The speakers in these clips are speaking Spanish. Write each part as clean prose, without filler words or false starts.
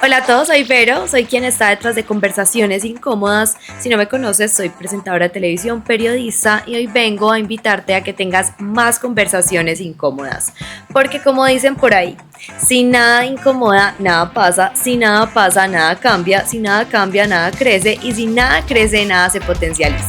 Hola a todos, soy Vero, soy quien está detrás de Conversaciones Incómodas. Si no me conoces, soy presentadora de televisión, periodista y hoy vengo a invitarte a que tengas más conversaciones incómodas. Porque como dicen por ahí, si nada incomoda, nada pasa, si nada pasa, nada cambia, si nada cambia, nada crece y si nada crece, nada se potencializa.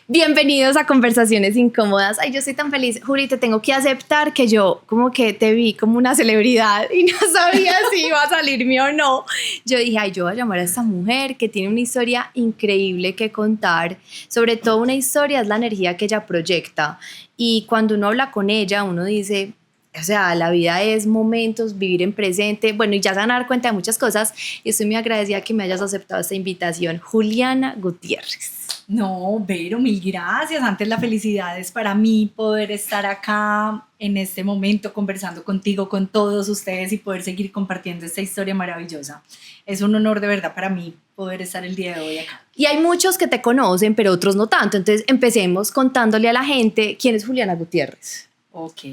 Bienvenidos a Conversaciones Incómodas. Ay, yo estoy tan feliz. Juli, te tengo que aceptar que yo como que te vi como una celebridad y no sabía si iba a salirme o no. Yo dije, ay, yo voy a llamar a esta mujer que tiene una historia increíble que contar. Sobre todo una historia es la energía que ella proyecta. Y cuando uno habla con ella, uno dice... O sea, la vida es momentos, vivir en presente, bueno, y ya se van a dar cuenta de muchas cosas y estoy muy agradecida que me hayas aceptado esta invitación. Juliana Gutiérrez. No, Vero, mil gracias. Antes la felicidad es para mí poder estar acá en este momento conversando contigo, con todos ustedes y poder seguir compartiendo esta historia maravillosa. Es un honor de verdad para mí poder estar el día de hoy acá. Y hay muchos que te conocen, pero otros no tanto. Entonces empecemos contándole a la gente quién es Juliana Gutiérrez. Ok,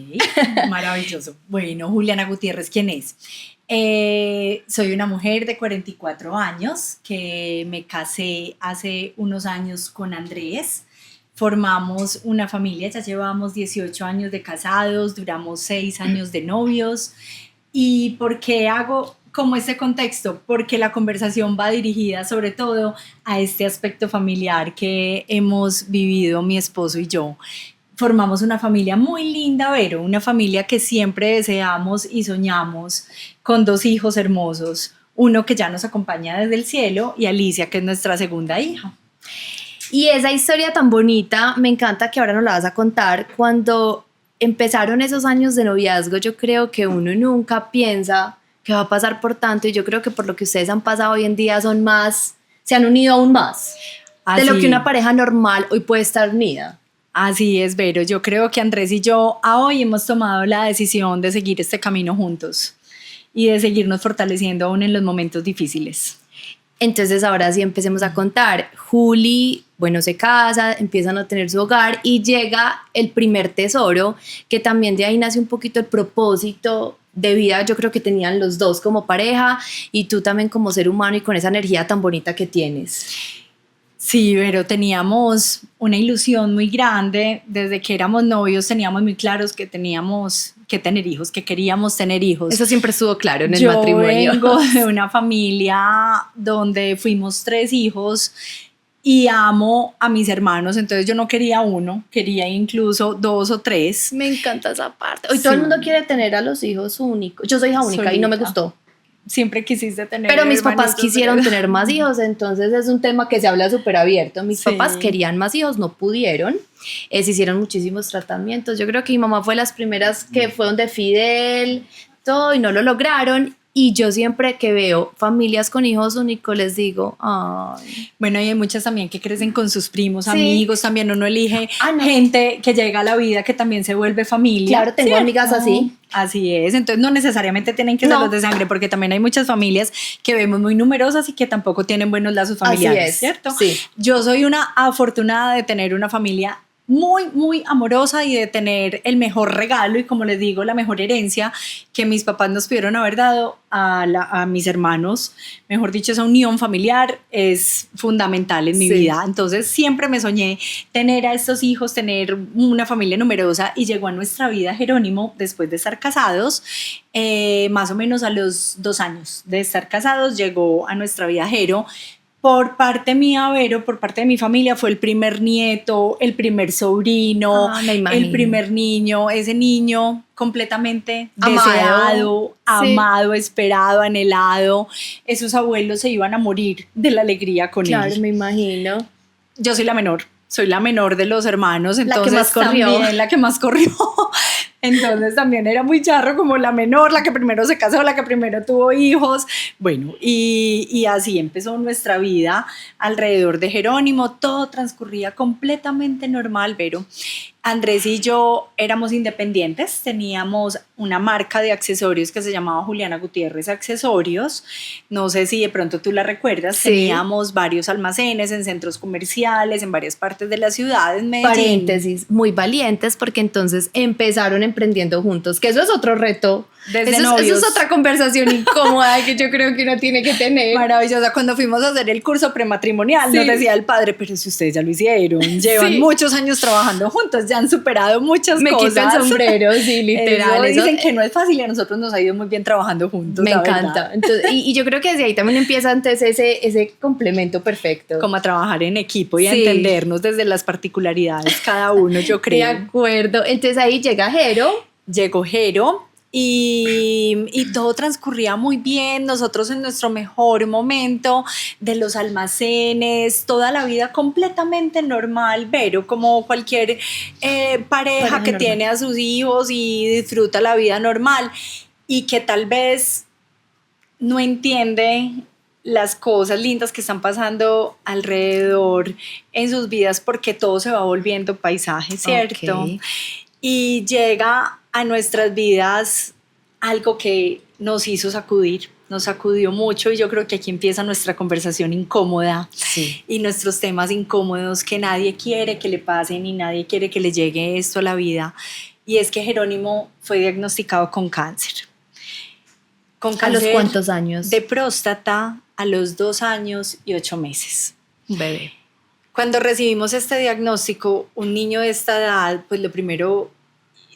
maravilloso. Bueno, Juliana Gutiérrez, ¿quién es? Soy una mujer de 44 años que me casé hace unos años con Andrés. Formamos una familia, ya llevamos 18 años de casados, duramos 6 años de novios. ¿Y por qué hago como este contexto? Porque la conversación va dirigida sobre todo a este aspecto familiar que hemos vivido mi esposo y yo. Formamos una familia muy linda, Vero, una familia que siempre deseamos y soñamos, con 2 hijos hermosos, uno que ya nos acompaña desde el cielo y Alicia, que es nuestra segunda hija. Y esa historia tan bonita, me encanta que ahora nos la vas a contar. Cuando empezaron esos años de noviazgo, yo creo que uno nunca piensa que va a pasar por tanto, y yo creo que por lo que ustedes han pasado hoy en día son más, se han unido aún más de lo que una pareja normal hoy puede estar unida. Así es, Vero. Yo creo que Andrés y yo a hoy hemos tomado la decisión de seguir este camino juntos y de seguirnos fortaleciendo aún en los momentos difíciles. Entonces ahora sí empecemos a contar. Juli, bueno, se casa, empiezan a tener su hogar y llega el primer tesoro, que también de ahí nace un poquito el propósito de vida, yo creo que tenían los dos como pareja y tú también como ser humano y con esa energía tan bonita que tienes. Sí, pero teníamos una ilusión muy grande. Desde que éramos novios teníamos muy claros que teníamos que tener hijos, que queríamos tener hijos. Eso siempre estuvo claro en el matrimonio. Yo vengo de una familia donde fuimos 3 hijos y amo a mis hermanos, entonces yo no quería uno, quería incluso 2 o 3. Me encanta esa parte. Hoy todo el mundo quiere tener a los hijos únicos. Yo soy hija única y no me gustó. Siempre quisiste tener. Pero mis papás quisieron tener más hijos, entonces es un tema que se habla súper abierto. Mis papás querían más hijos, no pudieron. Se hicieron muchísimos tratamientos. Yo creo que mi mamá fue las primeras que fue donde Fidel, todo, y no lo lograron. Y yo siempre que veo familias con hijos únicos les digo, ay. Bueno, y hay muchas también que crecen con sus primos, amigos, también uno elige gente que llega a la vida que también se vuelve familia. Claro, tengo amigas así. Así es, entonces no necesariamente tienen que ser los de sangre, porque también hay muchas familias que vemos muy numerosas y que tampoco tienen buenos lazos familiares, así es, ¿cierto? Sí. Yo soy una afortunada de tener una familia muy, muy amorosa y de tener el mejor regalo y, como les digo, la mejor herencia que mis papás nos pudieron haber dado a mis hermanos. Mejor dicho, esa unión familiar es fundamental en mi vida. Entonces siempre me soñé tener a estos hijos, tener una familia numerosa, y llegó a nuestra vida Jerónimo después de estar casados, más o menos a los 2 años de estar casados llegó a nuestra vida Jero. Por parte mía, Vero, por parte de mi familia, fue el primer nieto, el primer sobrino, el primer niño, ese niño completamente deseado, amado, esperado, anhelado. Esos abuelos se iban a morir de la alegría con él. Claro, me imagino. Yo soy la menor de los hermanos, entonces la que más corrió. Entonces también era muy charro, como la menor, la que primero se casó, la que primero tuvo hijos. Bueno, y así empezó nuestra vida alrededor de Jerónimo. Todo transcurría completamente normal, Vero. Andrés y yo éramos independientes, teníamos una marca de accesorios que se llamaba Juliana Gutiérrez Accesorios. No sé si de pronto tú la recuerdas. Teníamos varios almacenes en centros comerciales, en varias partes de la ciudad, en Medellín. Paréntesis, muy valientes, porque entonces empezaron emprendiendo juntos, que eso es otro reto. Eso es otra conversación incómoda que yo creo que uno tiene que tener. Maravillosa. Cuando fuimos a hacer el curso prematrimonial, nos decía el padre, pero si ustedes ya lo hicieron, llevan muchos años trabajando juntos, ya han superado muchas cosas. Me quito el sombrero, sí, literal. Eso dicen que no es fácil y a nosotros nos ha ido muy bien trabajando juntos. Me encanta. Entonces, y yo creo que desde ahí también empieza entonces ese complemento perfecto. Como a trabajar en equipo y a entendernos desde las particularidades cada uno, yo creo. De acuerdo. Entonces ahí llega Jero. Llegó Jero. Y todo transcurría muy bien, nosotros en nuestro mejor momento de los almacenes, toda la vida completamente normal, pero como cualquier pareja que normal tiene a sus hijos y disfruta la vida normal y que tal vez no entiende las cosas lindas que están pasando alrededor en sus vidas porque todo se va volviendo paisaje, ¿cierto? Okay. Y llega a nuestras vidas algo que nos hizo sacudir, nos sacudió mucho y yo creo que aquí empieza nuestra conversación incómoda y nuestros temas incómodos que nadie quiere que le pasen y nadie quiere que le llegue esto a la vida. Y es que Jerónimo fue diagnosticado con cáncer. ¿A los cuántos años? De próstata a los 2 años y 8 meses. Un bebé. Cuando recibimos este diagnóstico, un niño de esta edad, pues lo primero,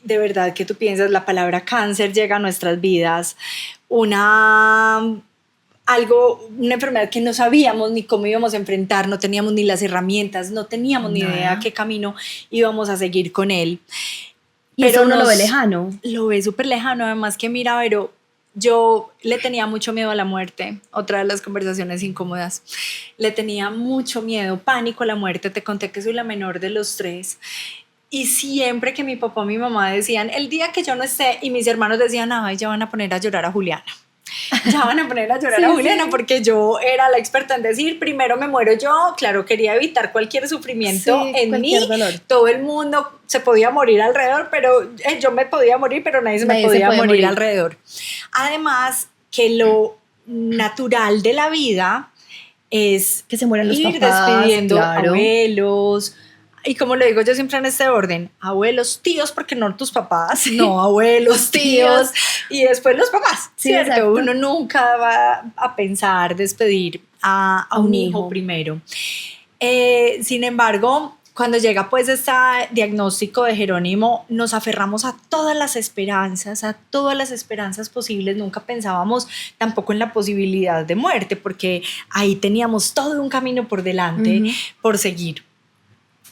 de verdad que tú piensas, la palabra cáncer llega a nuestras vidas, una enfermedad que no sabíamos ni cómo íbamos a enfrentar, no teníamos ni las herramientas, no teníamos ni idea qué camino íbamos a seguir con él. Y pero eso uno lo ve lejano. Lo ve súper lejano, además que mira, pero yo le tenía mucho miedo a la muerte, otra de las conversaciones incómodas. Le tenía mucho miedo, pánico a la muerte. Te conté que soy la menor de los 3. Y siempre que mi papá y mi mamá decían, el día que yo no esté, y mis hermanos decían, ay, ya van a poner a llorar a Juliana. Ya van a poner a llorar a Juliana, porque yo era la experta en decir, primero me muero yo. Claro, quería evitar cualquier sufrimiento en mí. Dolor. Todo el mundo se podía morir alrededor, pero yo me podía morir, pero nadie me podía morir alrededor. Además, que lo natural de la vida es que se mueran los ir papás, despidiendo abuelos. Y como lo digo yo siempre en este orden, abuelos, tíos, porque no tus papás, no, abuelos, tíos, y después los papás, sí, ¿cierto? Exacto. Uno nunca va a pensar despedir a un hijo primero. Sin embargo, cuando llega pues este diagnóstico de Jerónimo, nos aferramos a todas las esperanzas posibles. Nunca pensábamos tampoco en la posibilidad de muerte, porque ahí teníamos todo un camino por delante por seguir.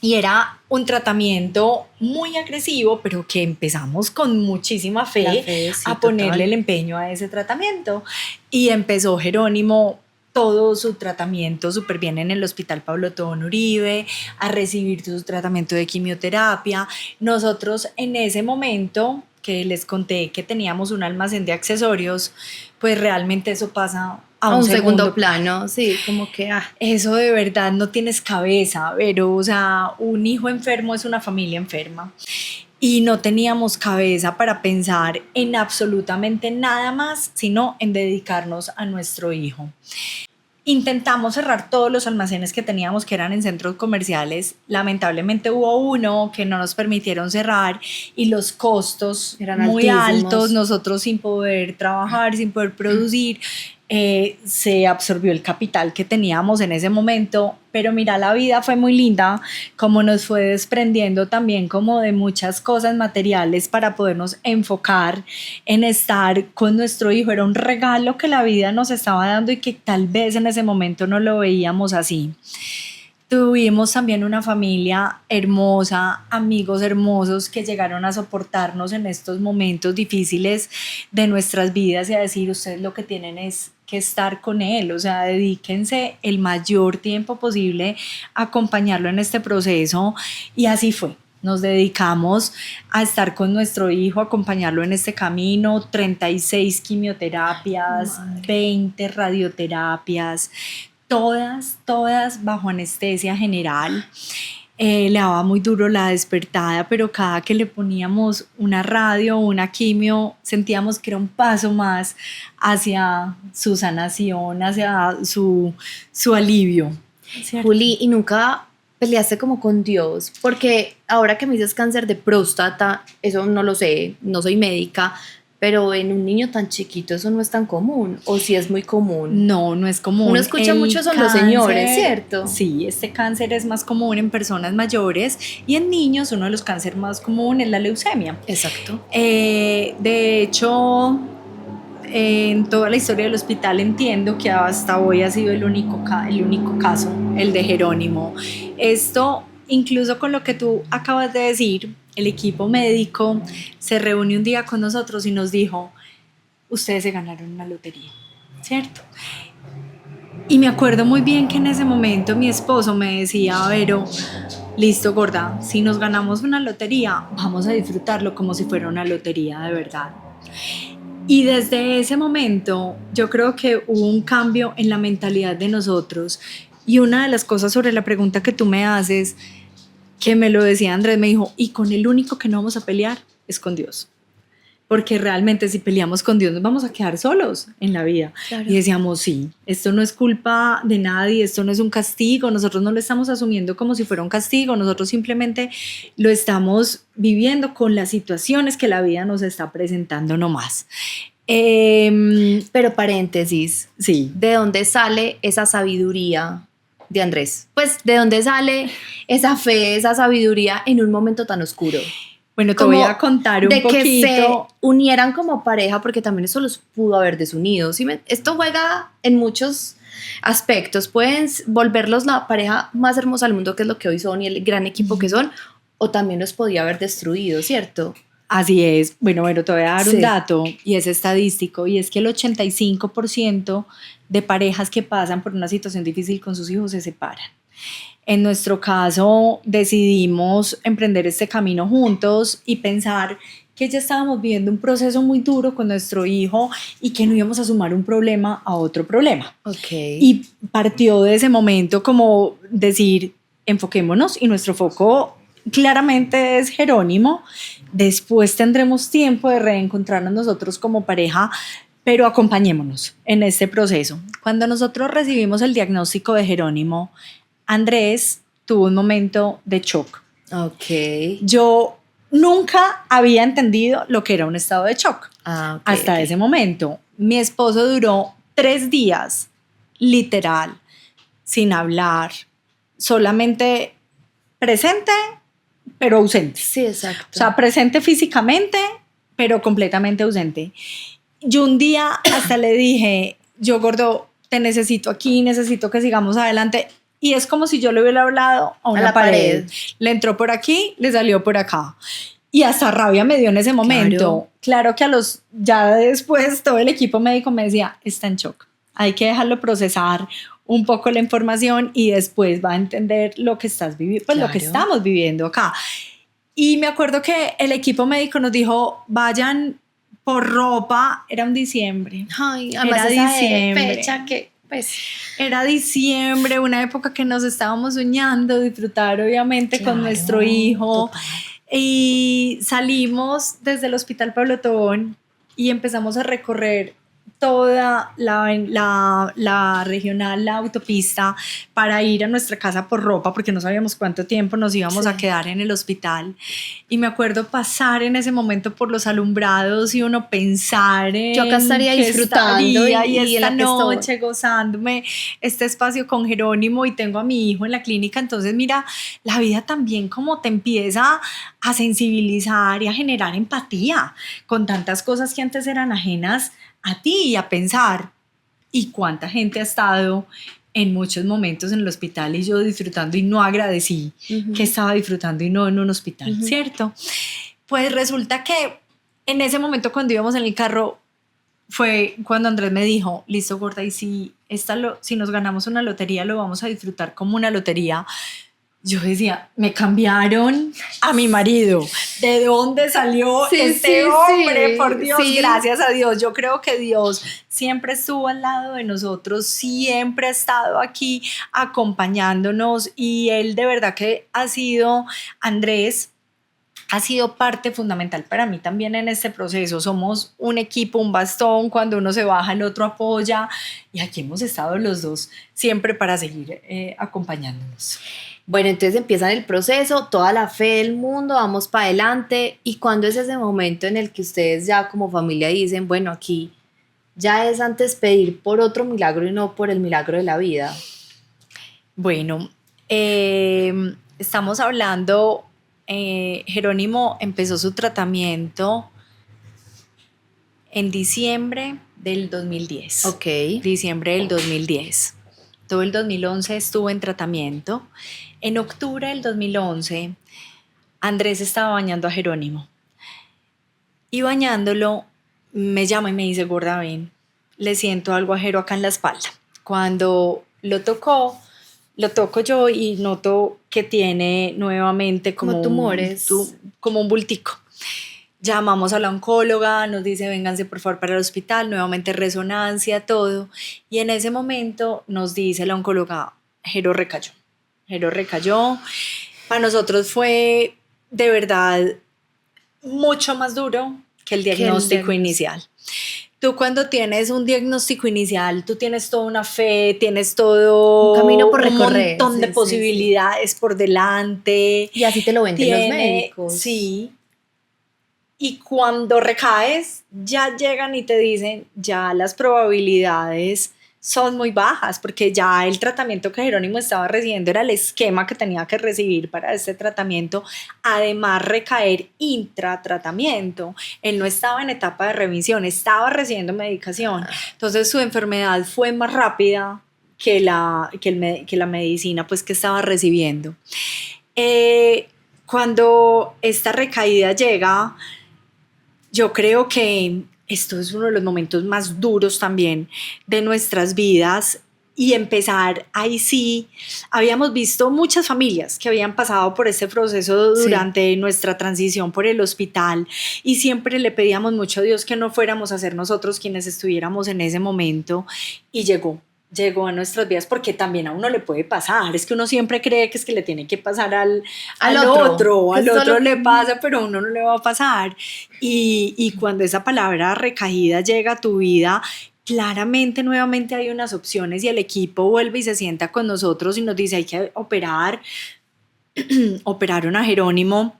Y era un tratamiento muy agresivo, pero que empezamos con muchísima fe a ponerle el empeño a ese tratamiento. Y empezó Jerónimo todo su tratamiento súper bien en el Hospital Pablo Tobón Uribe, a recibir su tratamiento de quimioterapia. Nosotros en ese momento que les conté que teníamos un almacén de accesorios, pues realmente eso pasa a un segundo plano, sí, como que eso de verdad no tienes cabeza, pero o sea, un hijo enfermo es una familia enferma y no teníamos cabeza para pensar en absolutamente nada más, sino en dedicarnos a nuestro hijo. Intentamos cerrar todos los almacenes que teníamos, que eran en centros comerciales. Lamentablemente hubo uno que no nos permitieron cerrar y los costos eran muy altos, nosotros sin poder trabajar, sin poder producir. Se absorbió el capital que teníamos en ese momento, pero mira, la vida fue muy linda, como nos fue desprendiendo también como de muchas cosas materiales para podernos enfocar en estar con nuestro hijo. Era un regalo que la vida nos estaba dando y que tal vez en ese momento no lo veíamos así. Tuvimos también una familia hermosa, amigos hermosos que llegaron a soportarnos en estos momentos difíciles de nuestras vidas y a decir, ustedes lo que tienen es que estar con él, o sea, dedíquense el mayor tiempo posible a acompañarlo en este proceso, y así fue. Nos dedicamos a estar con nuestro hijo, a acompañarlo en este camino, 36 quimioterapias, 20 radioterapias, todas bajo anestesia general. Le daba muy duro la despertada, pero cada que le poníamos una radio o una quimio, sentíamos que era un paso más hacia su sanación, hacia su alivio. ¿Cierto? Juli, ¿y nunca peleaste como con Dios? Porque ahora que me dices cáncer de próstata, eso no lo sé, no soy médica, pero en un niño tan chiquito eso no es tan común, o si es muy común. No, no es común. Uno escucha mucho son los señores, ¿cierto? Sí, este cáncer es más común en personas mayores y en niños uno de los cánceres más comunes es la leucemia. Exacto. De hecho, en toda la historia del hospital entiendo que hasta hoy ha sido el único caso, el de Jerónimo. Esto, incluso con lo que tú acabas de decir, el equipo médico se reunió un día con nosotros y nos dijo, ustedes se ganaron una lotería, ¿cierto? Y me acuerdo muy bien que en ese momento mi esposo me decía, Vero, listo gorda, si nos ganamos una lotería, vamos a disfrutarlo como si fuera una lotería de verdad. Y desde ese momento yo creo que hubo un cambio en la mentalidad de nosotros. Y una de las cosas sobre la pregunta que tú me haces, que me lo decía Andrés, me dijo, y con el único que no vamos a pelear es con Dios. Porque realmente si peleamos con Dios nos vamos a quedar solos en la vida. Claro. Y decíamos, sí, esto no es culpa de nadie, esto no es un castigo, nosotros no lo estamos asumiendo como si fuera un castigo, nosotros simplemente lo estamos viviendo con las situaciones que la vida nos está presentando nomás. Pero paréntesis, sí. ¿De dónde sale esa sabiduría de Andrés? Pues, ¿de dónde sale esa fe, esa sabiduría en un momento tan oscuro? Bueno, te voy a contar un poquito. De que se unieran como pareja, porque también eso los pudo haber desunido. ¿Sí? Esto juega en muchos aspectos. Pueden volverlos la pareja más hermosa del mundo, que es lo que hoy son, y el gran equipo que son, o también los podía haber destruido, ¿cierto? Así es. Bueno, te voy a dar un dato, y es estadístico, y es que el 85% de parejas que pasan por una situación difícil con sus hijos se separan. En nuestro caso decidimos emprender este camino juntos y pensar que ya estábamos viviendo un proceso muy duro con nuestro hijo y que no íbamos a sumar un problema a otro problema. Okay. Y partió de ese momento como decir, enfoquémonos, y nuestro foco claramente es Jerónimo. Después tendremos tiempo de reencontrarnos nosotros como pareja, pero acompañémonos en este proceso. Cuando nosotros recibimos el diagnóstico de Jerónimo, Andrés tuvo un momento de shock. Okay. Yo nunca había entendido lo que era un estado de shock. Hasta ese momento. Mi esposo duró 3 días, literal, sin hablar, solamente presente, pero ausente. Sí, exacto. O sea, presente físicamente, pero completamente ausente. Yo un día hasta le dije, yo gordo, te necesito aquí, necesito que sigamos adelante. Y es como si yo le hubiera hablado a una pared. Le entró por aquí, le salió por acá. Y hasta rabia me dio en ese momento. Claro que ya después todo el equipo médico me decía, está en shock. Hay que dejarlo procesar un poco la información y después va a entender lo que estás viviendo, pues lo que estamos viviendo acá. Y me acuerdo que el equipo médico nos dijo, vayan por ropa. Era un diciembre. Ay, además era esa diciembre. Fecha que... Pues. Era diciembre, una época que nos estábamos soñando, disfrutar obviamente con nuestro hijo. Total. Y salimos desde el Hospital Pablo Tobón y empezamos a recorrer toda la regional, la autopista, para ir a nuestra casa por ropa, porque no sabíamos cuánto tiempo nos íbamos a quedar en el hospital. Y me acuerdo pasar en ese momento por los alumbrados y uno pensar en yo acá estaría disfrutando y esta noche gozándome este espacio con Jerónimo, y tengo a mi hijo en la clínica. Entonces mira, la vida también como te empieza a sensibilizar y a generar empatía con tantas cosas que antes eran ajenas a ti, y a pensar, y cuánta gente ha estado en muchos momentos en el hospital y yo disfrutando y no agradecí que estaba disfrutando y no en un hospital, ¿cierto? Pues resulta que en ese momento cuando íbamos en el carro fue cuando Andrés me dijo, listo gorda, y si nos ganamos una lotería lo vamos a disfrutar como una lotería. Yo decía, me cambiaron a mi marido. ¿De dónde salió este hombre? Por Dios, gracias a Dios. Yo creo que Dios siempre estuvo al lado de nosotros, siempre ha estado aquí acompañándonos, y él de verdad que ha sido, Andrés, ha sido parte fundamental para mí también en este proceso. Somos un equipo, un bastón, cuando uno se baja el otro apoya, y aquí hemos estado los dos siempre para seguir acompañándonos. Bueno, entonces empiezan el proceso, toda la fe del mundo, vamos para adelante. ¿Y cuándo es ese momento en el que ustedes ya como familia dicen, bueno, aquí ya es antes pedir por otro milagro y no por el milagro de la vida? Bueno, estamos hablando, Jerónimo empezó su tratamiento en diciembre del 2010. Ok. Diciembre del 2010. Todo el 2011 estuvo en tratamiento. En octubre del 2011, Andrés estaba bañando a Jerónimo. Y bañándolo, me llama y me dice, gorda, ven, le siento algo a Jero acá en la espalda. Cuando lo toco yo y noto que tiene nuevamente como tumores. Como un bultico. Llamamos a la oncóloga, nos dice, vénganse por favor para el hospital, nuevamente resonancia, todo. Y en ese momento nos dice la oncóloga, Jero recayó. Para nosotros fue de verdad mucho más duro que el diagnóstico inicial. Tú cuando tienes un diagnóstico inicial, tú tienes toda una fe, tienes todo un camino por recorrer, un montón de posibilidades por delante. Y así te lo venden los médicos. Sí. Y cuando recaes, ya llegan y te dicen, ya las probabilidades son muy bajas, porque ya el tratamiento que Jerónimo estaba recibiendo era el esquema que tenía que recibir para este tratamiento, además recaer intratratamiento. Él no estaba en etapa de remisión, estaba recibiendo medicación, entonces su enfermedad fue más rápida que la medicina pues, que estaba recibiendo. Cuando esta recaída llega, yo creo que esto es uno de los momentos más duros también de nuestras vidas, y empezar ahí sí, habíamos visto muchas familias que habían pasado por este proceso durante nuestra transición por el hospital, y siempre le pedíamos mucho a Dios que no fuéramos a ser nosotros quienes estuviéramos en ese momento, y llegó a nuestras vidas, porque también a uno le puede pasar, es que uno siempre cree que es que le tiene que pasar al otro le pasa, pero a uno no le va a pasar, y cuando esa palabra recaída llega a tu vida, claramente nuevamente hay unas opciones, y el equipo vuelve y se sienta con nosotros y nos dice, hay que operaron a Jerónimo.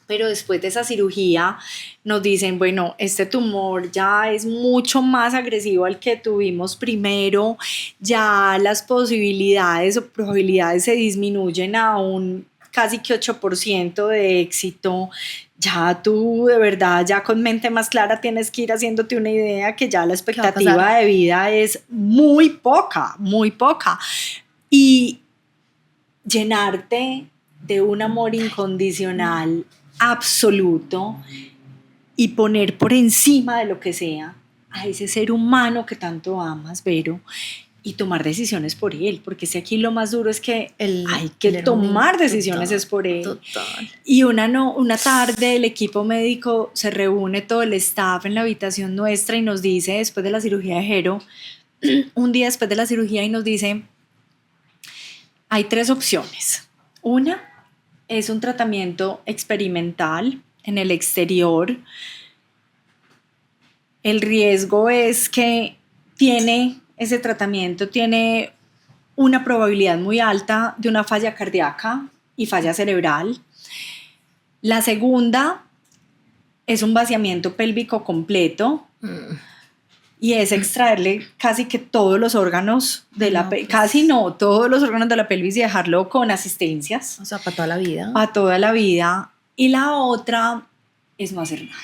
Pero después de esa cirugía nos dicen, bueno, este tumor ya es mucho más agresivo al que tuvimos primero, ya las posibilidades o probabilidades se disminuyen a un casi que 8% de éxito. Ya tú de verdad, ya con mente más clara tienes que ir haciéndote una idea que ya la expectativa de vida es muy poca. Y llenarte de un amor incondicional absoluto y poner por encima de lo que sea a ese ser humano que tanto amas, Vero, y tomar decisiones por él, porque si aquí lo más duro es que hay que tomar decisiones es por él. Total. Y una tarde el equipo médico se reúne, todo el staff en la habitación nuestra, y nos dice, después de la cirugía de Jero, un día después de la cirugía, y nos dice, hay 3 opciones. Una es un tratamiento experimental en el exterior. El riesgo es que ese tratamiento tiene una probabilidad muy alta de una falla cardíaca y falla cerebral. La segunda es un vaciamiento pélvico completo. Y es extraerle casi que todos los órganos de todos los órganos de la pelvis, y dejarlo con asistencias. O sea, para toda la vida. Para toda la vida. Y la otra es no hacer nada.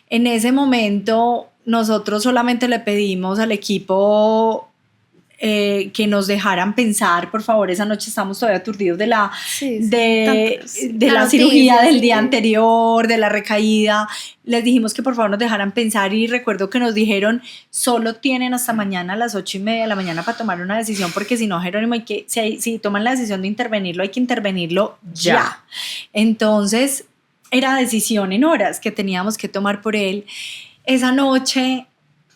En ese momento nosotros solamente le pedimos al equipo que nos dejaran pensar, por favor. Esa noche estamos todavía aturdidos de la cirugía del día anterior, de la recaída. Les dijimos que por favor nos dejaran pensar, y recuerdo que nos dijeron, solo tienen hasta mañana a las 8:30 de la mañana para tomar una decisión, porque si no, Jerónimo, si toman la decisión de intervenirlo, hay que intervenirlo ya. Entonces era decisión en horas que teníamos que tomar por él. Esa noche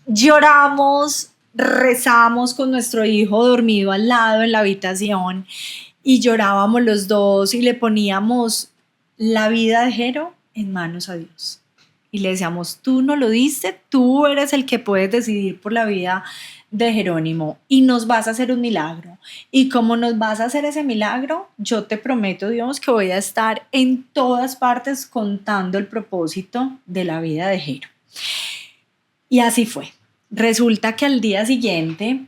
lloramos, rezamos con nuestro hijo dormido al lado en la habitación, y llorábamos los dos, y le poníamos la vida de Jero en manos a Dios. Y le decíamos, tú no lo diste, tú eres el que puedes decidir por la vida de Jerónimo y nos vas a hacer un milagro. Y como nos vas a hacer ese milagro, yo te prometo, Dios, que voy a estar en todas partes contando el propósito de la vida de Jero. Y así fue. Resulta que al día siguiente,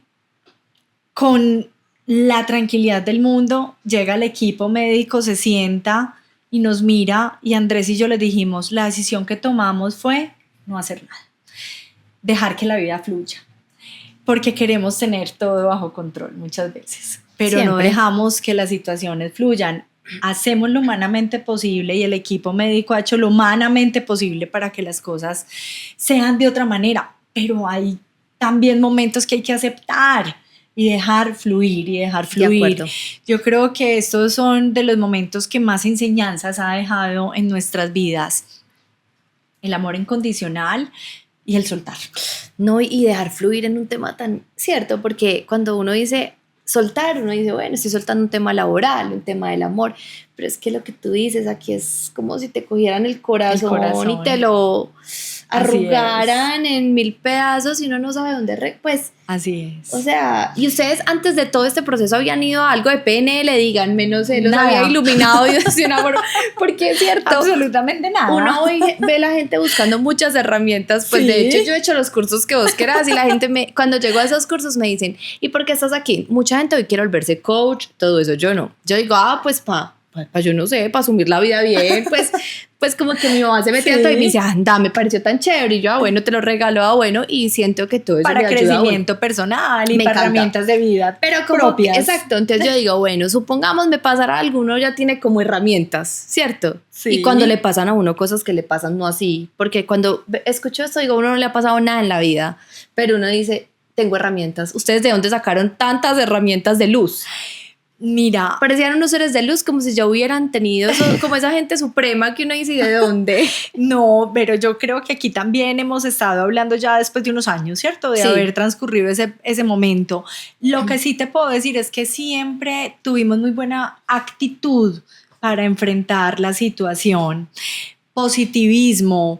con la tranquilidad del mundo, llega el equipo médico, se sienta y nos mira, y Andrés y yo le dijimos, la decisión que tomamos fue no hacer nada, dejar que la vida fluya, porque queremos tener todo bajo control muchas veces, pero siempre no dejamos que las situaciones fluyan. Hacemos lo humanamente posible y el equipo médico ha hecho lo humanamente posible para que las cosas sean de otra manera, pero hay también momentos que hay que aceptar y dejar fluir y dejar fluir. Yo creo que estos son de los momentos que más enseñanzas ha dejado en nuestras vidas. El amor incondicional y el soltar. No, y dejar fluir en un tema tan cierto, porque cuando uno dice soltar, uno dice, bueno, estoy soltando un tema laboral, un tema del amor, pero es que lo que tú dices aquí es como si te cogieran el corazón y te lo arrugaran en 1000 pedazos y uno no sabe dónde, pues. Así es. O sea, y ustedes antes de todo este proceso habían ido a algo de PNL, díganme, no sé, los había iluminado y de un amor, porque es cierto. Absolutamente nada. Uno hoy ve la gente buscando muchas herramientas, pues ¿sí? De hecho yo he hecho los cursos que vos querás y la gente cuando llego a esos cursos me dicen, ¿y por qué estás aquí? Mucha gente hoy quiere volverse coach, todo eso, yo no. Yo digo, pues yo no sé, para asumir la vida bien, pues como que mi mamá se metía todo y me dice, anda, me pareció tan chévere, y yo, bueno, te lo regalo, bueno, y siento que todo eso para crecimiento personal y para herramientas de vida, pero como propias. Exacto, entonces yo digo, bueno, supongamos me pasará algo, uno ya tiene como herramientas, ¿cierto? Sí. Y cuando le pasan a uno cosas que le pasan no así, porque cuando escucho esto digo, a uno no le ha pasado nada en la vida, pero uno dice, tengo herramientas. ¿Ustedes de dónde sacaron tantas herramientas de luz? Mira, parecían unos seres de luz como si ya hubieran tenido como esa gente suprema que uno dice de dónde. No, pero yo creo que aquí también hemos estado hablando ya después de unos años, ¿cierto? De haber transcurrido ese momento. Lo que sí te puedo decir es que siempre tuvimos muy buena actitud para enfrentar la situación. Positivismo,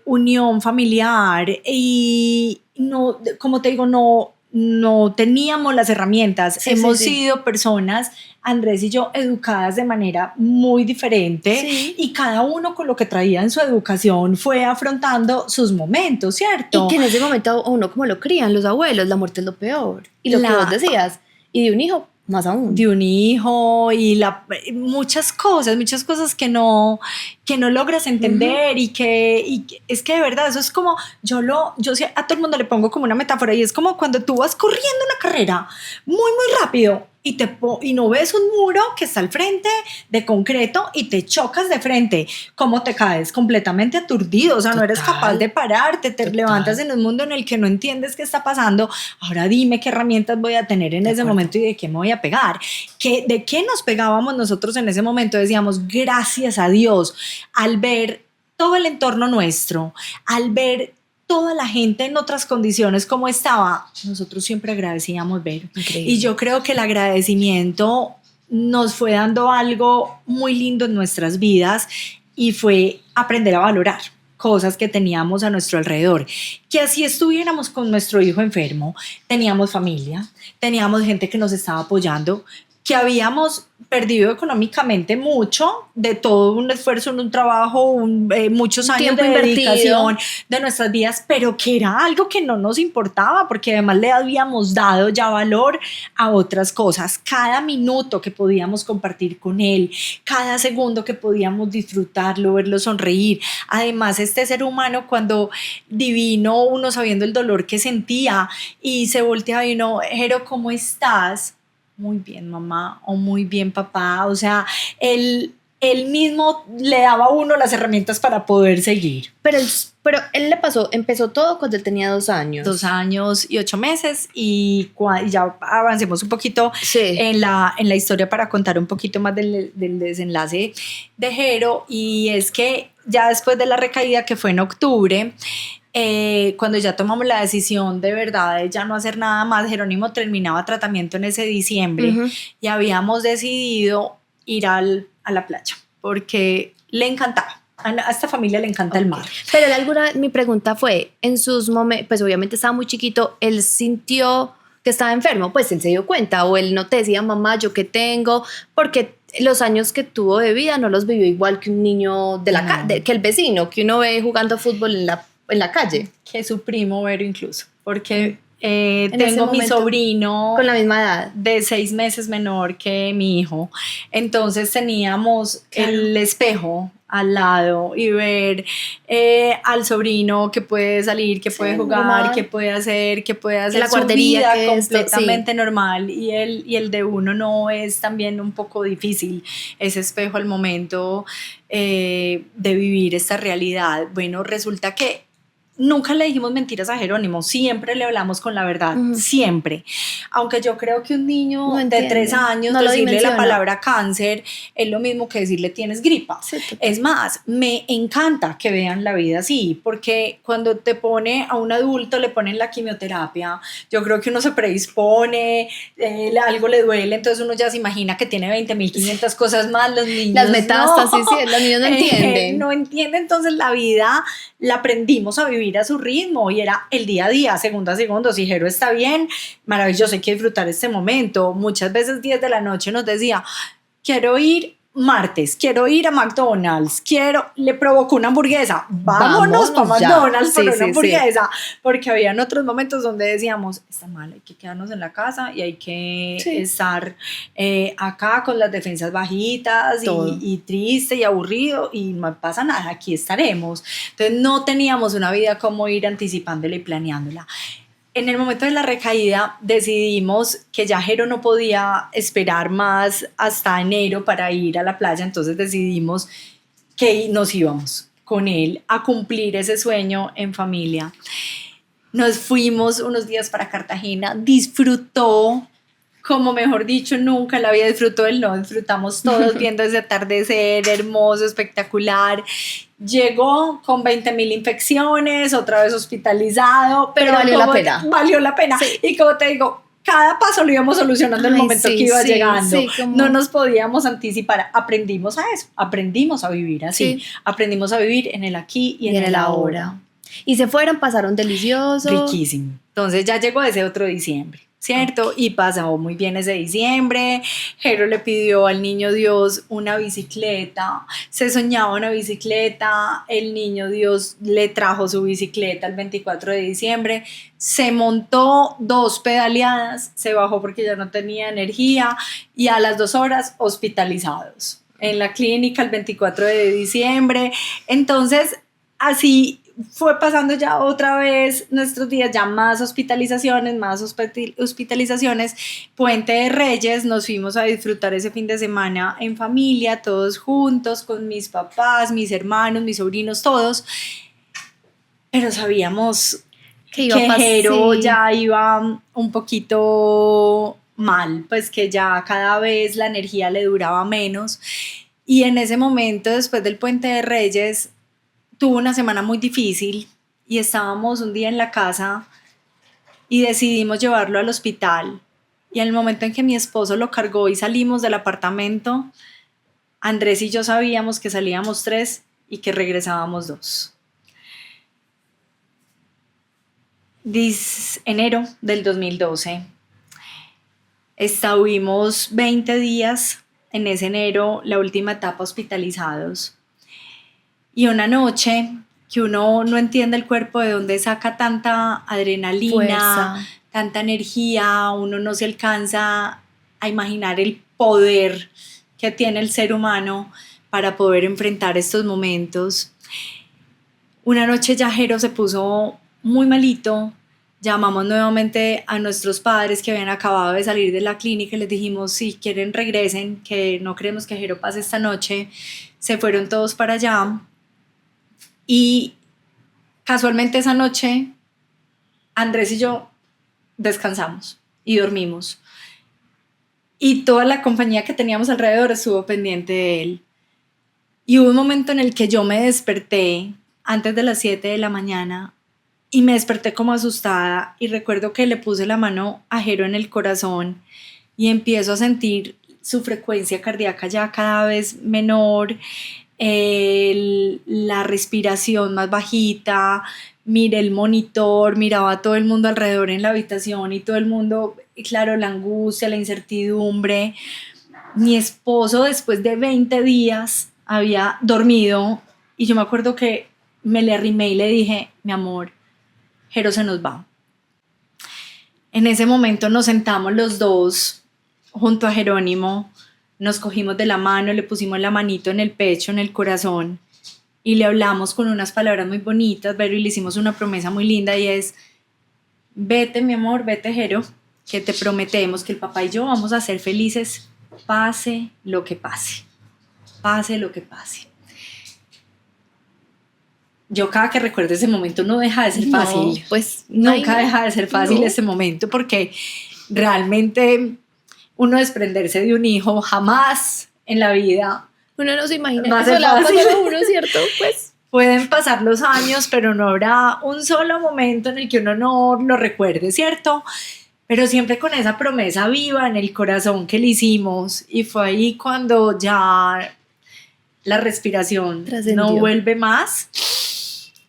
unión familiar y no, como te digo, no teníamos las herramientas. Hemos sido personas, Andrés y yo, educadas de manera muy diferente y cada uno con lo que traía en su educación fue afrontando sus momentos, ¿cierto? Y que en ese momento uno como lo crían los abuelos, la muerte es lo peor. Y lo que vos decías, y de un hijo más aún. De un hijo y muchas cosas que no logras entender y que es que de verdad eso es como, yo a todo el mundo le pongo como una metáfora y es como cuando tú vas corriendo una carrera muy muy rápido y no ves un muro que está al frente de concreto y te chocas de frente, ¿cómo te caes? Completamente aturdido, o sea, no eres capaz de pararte, te levantas en un mundo en el que no entiendes qué está pasando. Ahora dime qué herramientas voy a tener en ese momento y de qué me voy a pegar. ¿De qué nos pegábamos nosotros en ese momento? Decíamos, gracias a Dios, al ver todo el entorno nuestro, al ver toda la gente en otras condiciones como estaba, nosotros siempre agradecíamos ver. Increíble. Y yo creo que el agradecimiento nos fue dando algo muy lindo en nuestras vidas y fue aprender a valorar cosas que teníamos a nuestro alrededor, que así estuviéramos con nuestro hijo enfermo, teníamos familia, teníamos gente que nos estaba apoyando, que habíamos perdido económicamente mucho de todo un esfuerzo en un trabajo, muchos años de dedicación de nuestras vidas, pero que era algo que no nos importaba porque además le habíamos dado ya valor a otras cosas. Cada minuto que podíamos compartir con él, cada segundo que podíamos disfrutarlo, verlo sonreír. Además, este ser humano cuando divino, uno sabiendo el dolor que sentía y se volteaba y uno, Jero, ¿cómo estás? Muy bien, mamá, o muy bien, papá. O sea, él mismo le daba a uno las herramientas para poder seguir. Pero él empezó todo cuando él tenía 2 años. 2 años y 8 meses y ya avancemos un poquito en la historia para contar un poquito más del desenlace de Jero. Y es que ya después de la recaída que fue en octubre, cuando ya tomamos la decisión de verdad de ya no hacer nada más, Jerónimo terminaba tratamiento en ese diciembre y habíamos decidido ir a la playa porque le encantaba. A esta familia le encanta el mar. Pero mi pregunta fue, en sus momentos, pues obviamente estaba muy chiquito, ¿él sintió que estaba enfermo? Pues él se dio cuenta, o él no te decía, mamá, ¿yo qué tengo? Porque los años que tuvo de vida no los vivió igual que un niño de que el vecino, que uno ve jugando fútbol en la calle. Que su primo Vero incluso, porque tengo mi sobrino con la misma edad, de 6 meses menor que mi hijo, entonces teníamos el espejo al lado y ver al sobrino que puede salir, que puede jugar, normal, que puede hacer la su vida completamente normal, y el de uno no, es también un poco difícil ese espejo al momento de vivir esta realidad. Bueno, resulta que nunca le dijimos mentiras a Jerónimo, siempre le hablamos con la verdad, siempre. Aunque yo creo que un niño de 3 años, no decirle la palabra cáncer es lo mismo que decirle tienes gripa. Sí, es más, me encanta que vean la vida así, porque cuando te pone a un adulto, le ponen la quimioterapia, yo creo que uno se predispone, algo le duele, entonces uno ya se imagina que tiene 20.500 cosas más, los niños las metástasis, no. Sí, los niños no entienden. No entienden, entonces la vida la aprendimos a vivir a su ritmo y era el día a día, segundo a segundo. Si Jero está bien, maravilloso, hay que disfrutar este momento. Muchas veces 10 de la noche nos decía, quiero ir martes, quiero ir a McDonald's, le provoco una hamburguesa, vámonos para McDonald's por una hamburguesa, porque habían otros momentos donde decíamos, está mal, hay que quedarnos en la casa y hay que estar acá con las defensas bajitas y triste y aburrido, y no pasa nada, aquí estaremos. Entonces no teníamos una vida como ir anticipándola y planeándola. En el momento de la recaída decidimos que ya Jero no podía esperar más hasta enero para ir a la playa, entonces decidimos que nos íbamos con él a cumplir ese sueño en familia. Nos fuimos unos días para Cartagena, disfrutó, como mejor dicho, nunca la vida disfrutó, él no, disfrutamos todos viendo ese atardecer hermoso, espectacular. Llegó con 20.000 infecciones, otra vez hospitalizado, pero valió la pena. Valió la pena. Sí. Y como te digo, cada paso lo íbamos solucionando en el momento que iba llegando. No nos podíamos anticipar. Aprendimos a eso, aprendimos a vivir así. Aprendimos a vivir en el aquí y en el ahora. Y se fueron, pasaron delicioso. Riquísimo. Entonces ya llegó ese otro diciembre, ¿cierto? Y pasó muy bien ese diciembre. Jero le pidió al niño Dios una bicicleta, se soñaba una bicicleta, el niño Dios le trajo su bicicleta el 24 de diciembre, se montó 2 pedaleadas, se bajó porque ya no tenía energía y a las 2 horas hospitalizados en la clínica el 24 de diciembre. Entonces así fue pasando ya otra vez nuestros días, ya más hospitalizaciones, Puente de Reyes, nos fuimos a disfrutar ese fin de semana en familia, todos juntos, con mis papás, mis hermanos, mis sobrinos, todos, pero sabíamos que Jero ya iba un poquito mal, pues que ya cada vez la energía le duraba menos, y en ese momento, después del Puente de Reyes, tuvo una semana muy difícil y estábamos un día en la casa y decidimos llevarlo al hospital, y en el momento en que mi esposo lo cargó y salimos del apartamento, Andrés y yo sabíamos que salíamos 3 y que regresábamos 2. Enero del 2012, estuvimos 20 días en ese enero, la última etapa, hospitalizados. Y una noche que uno no entiende el cuerpo de dónde saca tanta adrenalina, fuerza, tanta energía, uno no se alcanza a imaginar el poder que tiene el ser humano para poder enfrentar estos momentos. Una noche ya Jero se puso muy malito, llamamos nuevamente a nuestros padres que habían acabado de salir de la clínica y les dijimos, si quieren regresen, que no queremos que Jero pase esta noche. Se fueron todos para allá. Y casualmente esa noche Andrés y yo descansamos y dormimos, y toda la compañía que teníamos alrededor estuvo pendiente de él. Y hubo un momento en el que yo me desperté antes de las 7 de la mañana y me desperté como asustada, y recuerdo que le puse la mano a Jero en el corazón y empiezo a sentir su frecuencia cardíaca ya cada vez menor, la respiración más bajita, miré el monitor, miraba a todo el mundo alrededor en la habitación y todo el mundo, claro, la angustia, la incertidumbre. Mi esposo después de 20 días había dormido y yo me acuerdo que me le arrimé y le dije, mi amor, Jero se nos va. En ese momento nos sentamos los dos junto a Jerónimo, nos cogimos de la mano, le pusimos la manito en el pecho, en el corazón y le hablamos con unas palabras muy bonitas, pero y le hicimos una promesa muy linda y es, vete mi amor, vete Jero, que te prometemos que el papá y yo vamos a ser felices, pase lo que pase, pase lo que pase. Yo cada que recuerdo ese momento no deja de ser fácil, No, pues nunca deja de ser fácil ese momento porque realmente uno desprenderse de un hijo jamás en la vida. Uno no se imagina Va a que ser eso le va a fácil. pasar a uno, ¿cierto? Pues Pueden pasar los años, pero no habrá un solo momento en el que uno no lo recuerde, ¿cierto? Pero siempre con esa promesa viva en el corazón que le hicimos y fue ahí cuando ya la respiración Trascendió. no vuelve más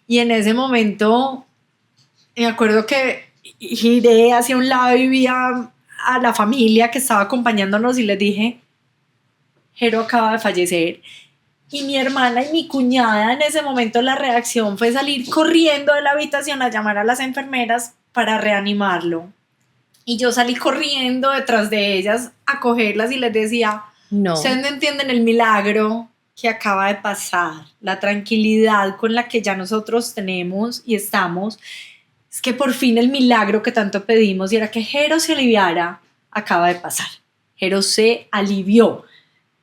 y en ese momento me acuerdo que giré hacia un lado y vi a la familia que estaba acompañándonos y les dije, Jero acaba de fallecer. Y mi hermana y mi cuñada en ese momento la reacción fue salir corriendo de la habitación a llamar a las enfermeras para reanimarlo. Y yo salí corriendo detrás de ellas a cogerlas y les decía, no. ustedes no entienden el milagro que acaba de pasar, la tranquilidad con la que ya nosotros tenemos y estamos, es que por fin el milagro que tanto pedimos y era que Jero se aliviara, acaba de pasar. Jero se alivió.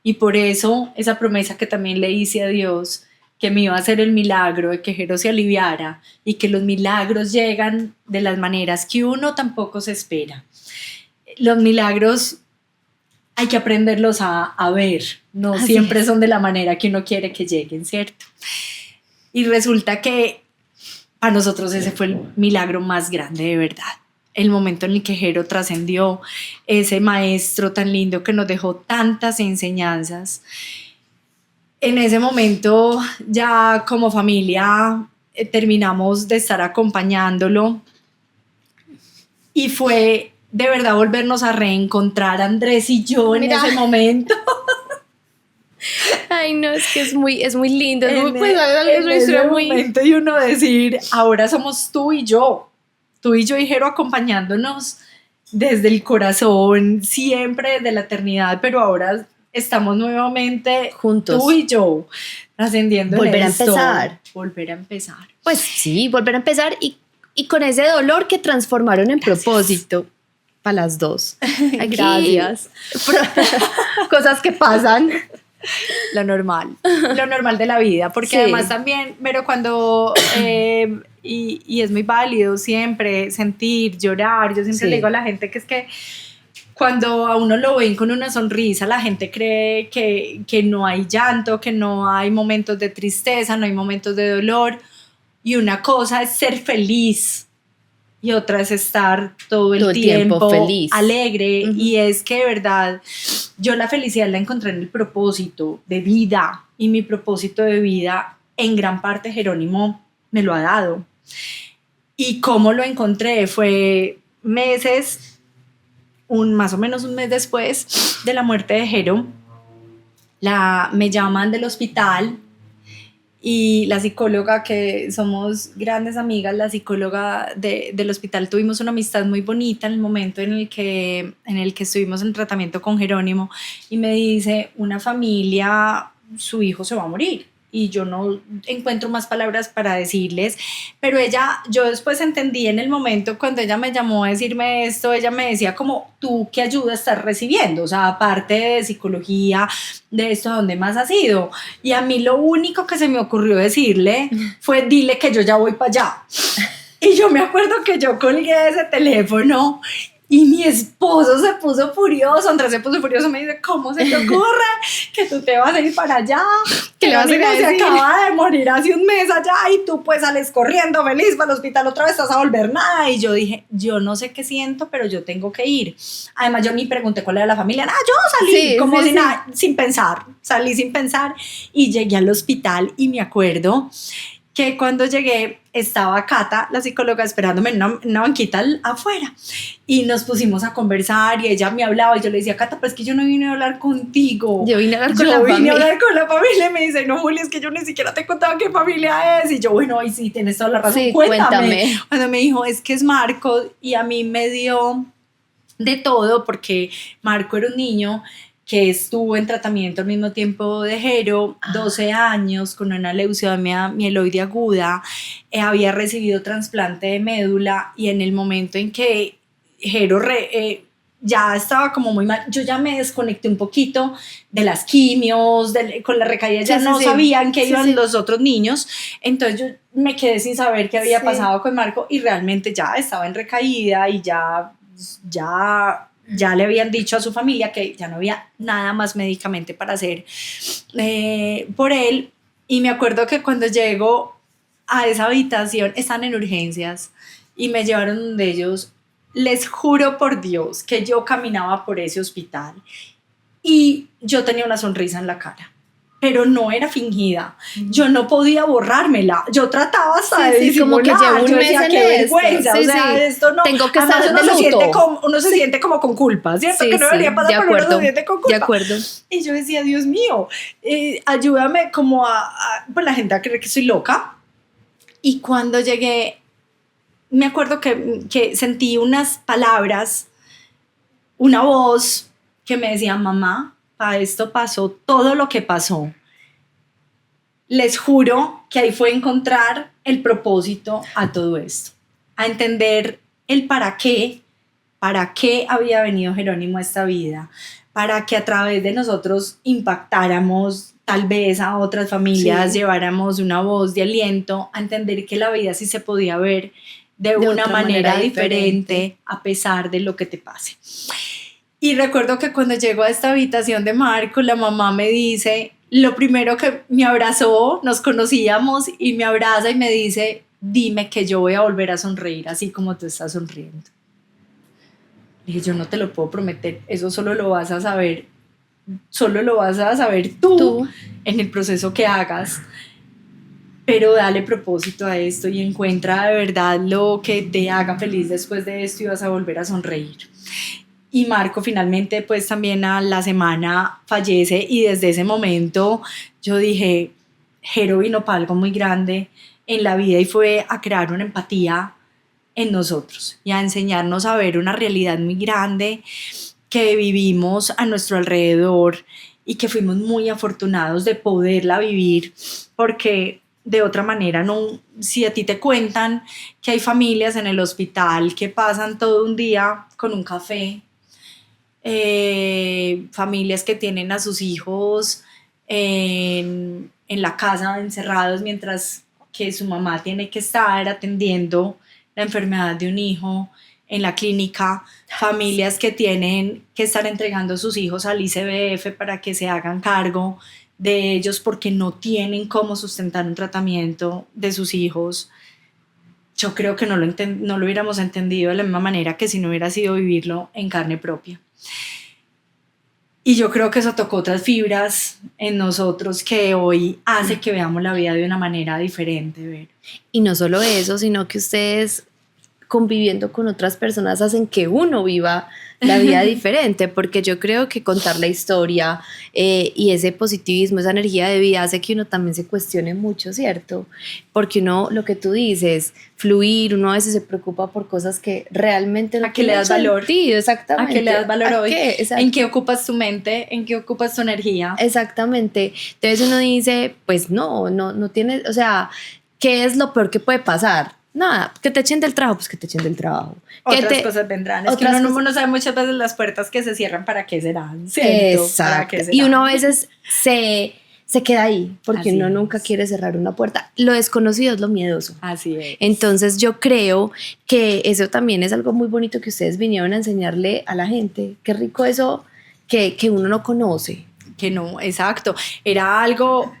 Y por eso esa promesa que también le hice a Dios, que me iba a hacer el milagro de que Jero se aliviara y que los milagros llegan de las maneras que uno tampoco se espera. Los milagros hay que aprenderlos a ver, no Así siempre es. son de la manera que uno quiere que lleguen, ¿cierto? Y resulta que para nosotros ese fue el milagro más grande de verdad. El momento en el que Jero trascendió, ese maestro tan lindo que nos dejó tantas enseñanzas. En ese momento ya como familia terminamos de estar acompañándolo y fue de verdad volvernos a reencontrar Andrés y yo en Mira. ese momento. Ay, no, es que es muy lindo. Es, muy, En pues, ¿sabes? Es una ese historia muy... momento y uno decir, ahora somos tú y yo y Jero acompañándonos desde el corazón, siempre desde la eternidad, pero ahora estamos nuevamente Juntos. tú y yo, trascendiendo Volver en a esto. empezar. Volver a empezar. Pues sí, volver a empezar y con ese dolor que transformaron en propósito para las dos. Aquí, Gracias. Cosas que pasan. Lo normal de la vida, porque Sí. además también, pero cuando, y es muy válido siempre sentir, llorar, yo siempre Sí. le digo a la gente que es que cuando a uno lo ven con una sonrisa, la gente cree que no hay llanto, que no hay momentos de tristeza, no hay momentos de dolor, y una cosa es ser feliz, y otra es estar todo el tiempo feliz. alegre. Uh-huh. Y es que de verdad yo la felicidad la encontré en el propósito de vida y mi propósito de vida en gran parte Jerónimo me lo ha dado. Y cómo lo encontré fue meses, más o menos un mes después de la muerte de Jero, me llaman del hospital. Y la psicóloga, que somos grandes amigas, la psicóloga del hospital, tuvimos una amistad muy bonita en el momento en el que estuvimos en tratamiento con Jerónimo, y me dice, una familia, su hijo se va a morir. Y yo no encuentro más palabras para decirles, pero yo después entendí en el momento cuando ella me llamó a decirme esto, ella me decía como, ¿tú qué ayuda estás recibiendo? O sea, aparte de psicología, de esto, ¿a dónde más has ido? Y a mí lo único que se me ocurrió decirle fue, dile que yo ya voy para allá. Y yo me acuerdo que yo colgué ese teléfono Y mi esposo se puso furioso, Andrés se puso furioso, me dice, ¿cómo se te ocurre que tú te vas a ir para allá? ¿Qué le vas a ir a decir? Se acaba de morir hace un mes allá y tú pues sales corriendo feliz para el hospital otra vez, estás a volver nada. Y yo dije, yo no sé qué siento, pero yo tengo que ir. Además yo ni pregunté cuál era la familia, nada, yo salí nada, sin pensar, salí sin pensar y llegué al hospital y me acuerdo que cuando llegué estaba Cata, la psicóloga, esperándome en una banquita afuera y nos pusimos a conversar y ella me hablaba y yo le decía, Cata, pero es que yo no vine a hablar contigo. Yo vine a hablar con la familia. Yo vine a hablar con la familia y me dice, no, Juli, es que yo ni siquiera te contaba qué familia es. Y yo, bueno, ahí sí, tienes toda la razón, sí, cuéntame. Cuando me dijo, es que es Marco y a mí me dio de todo porque Marco era un niño que estuvo en tratamiento al mismo tiempo de Jero, 12 años, con una leucemia mieloide aguda, había recibido trasplante de médula y en el momento en que Jero ya estaba como muy mal, yo ya me desconecté un poquito de las quimios, con la recaída ya no sabían que iban los otros niños, entonces yo me quedé sin saber qué había pasado con Marco y realmente ya estaba en recaída y ya le habían dicho a su familia que ya no había nada más médicamente para hacer por él. Y me acuerdo que cuando llego a esa habitación, están en urgencias y me llevaron donde ellos. Les juro por Dios que yo caminaba por ese hospital y yo tenía una sonrisa en la cara, pero no era fingida. Yo no podía borrármela. Yo trataba hasta de disimular. Como que llevo un mes en qué vergüenza. Esto. Sí, o sea, esto no. Tengo que estar de luto. Uno se siente como con culpa, ¿cierto? Sí, que no debería pasar, pero uno se siente con culpa. De acuerdo. Y yo decía, Dios mío, ayúdame como pues la gente a creer que soy loca. Y cuando llegué, me acuerdo que sentí unas palabras, una voz que me decía, mamá, para esto pasó todo lo que pasó. Les juro que ahí fue encontrar el propósito a todo esto, a entender el para qué había venido Jerónimo a esta vida, para que a través de nosotros impactáramos tal vez a otras familias, lleváramos una voz de aliento, a entender que la vida sí se podía ver de una manera diferente a pesar de lo que te pase. Y recuerdo que cuando llego a esta habitación de Marco, la mamá me dice, lo primero que me abrazó, nos conocíamos y me abraza y me dice, dime que yo voy a volver a sonreír así como tú estás sonriendo. Le dije, yo no te lo puedo prometer, eso solo lo vas a saber tú en el proceso que hagas. Pero dale propósito a esto y encuentra de verdad lo que te haga feliz después de esto y vas a volver a sonreír. Y Marco finalmente pues también a la semana fallece y desde ese momento yo dije, Jero vino para algo muy grande en la vida y fue a crear una empatía en nosotros y a enseñarnos a ver una realidad muy grande que vivimos a nuestro alrededor y que fuimos muy afortunados de poderla vivir porque de otra manera, no, si a ti te cuentan que hay familias en el hospital que pasan todo un día con un café, familias que tienen a sus hijos en la casa encerrados mientras que su mamá tiene que estar atendiendo la enfermedad de un hijo en la clínica, familias que tienen que estar entregando a sus hijos al ICBF para que se hagan cargo de ellos porque no tienen cómo sustentar un tratamiento de sus hijos. Yo creo que no lo hubiéramos entendido de la misma manera que si no hubiera sido vivirlo en carne propia. Y yo creo que eso tocó otras fibras en nosotros que hoy hace que veamos la vida de una manera diferente. ¿Ver? Y no solo eso, sino que ustedes conviviendo con otras personas hacen que uno viva la vida diferente, porque yo creo que contar la historia y ese positivismo, esa energía de vida hace que uno también se cuestione mucho, ¿cierto? Porque uno, lo que tú dices, fluir, uno a veces se preocupa por cosas que realmente no tienen sentido. Exactamente. ¿A qué le das valor hoy? ¿En qué ocupas tu mente? ¿En qué ocupas tu energía? Exactamente. Entonces uno dice, pues no tiene, o sea, ¿qué es lo peor que puede pasar? Nada, que te echen del trabajo, pues que te echen del trabajo. Otras cosas vendrán. Es que uno no sabe muchas veces las puertas que se cierran para qué serán, ¿cierto? Exacto. ¿Para qué serán? Y uno a veces se se queda ahí, porque Así uno es. nunca quiere cerrar una puerta. Lo desconocido es lo miedoso. Así es. Entonces yo creo que eso también es algo muy bonito que ustedes vinieron a enseñarle a la gente. Qué rico eso que uno no conoce. Que no, exacto. Era algo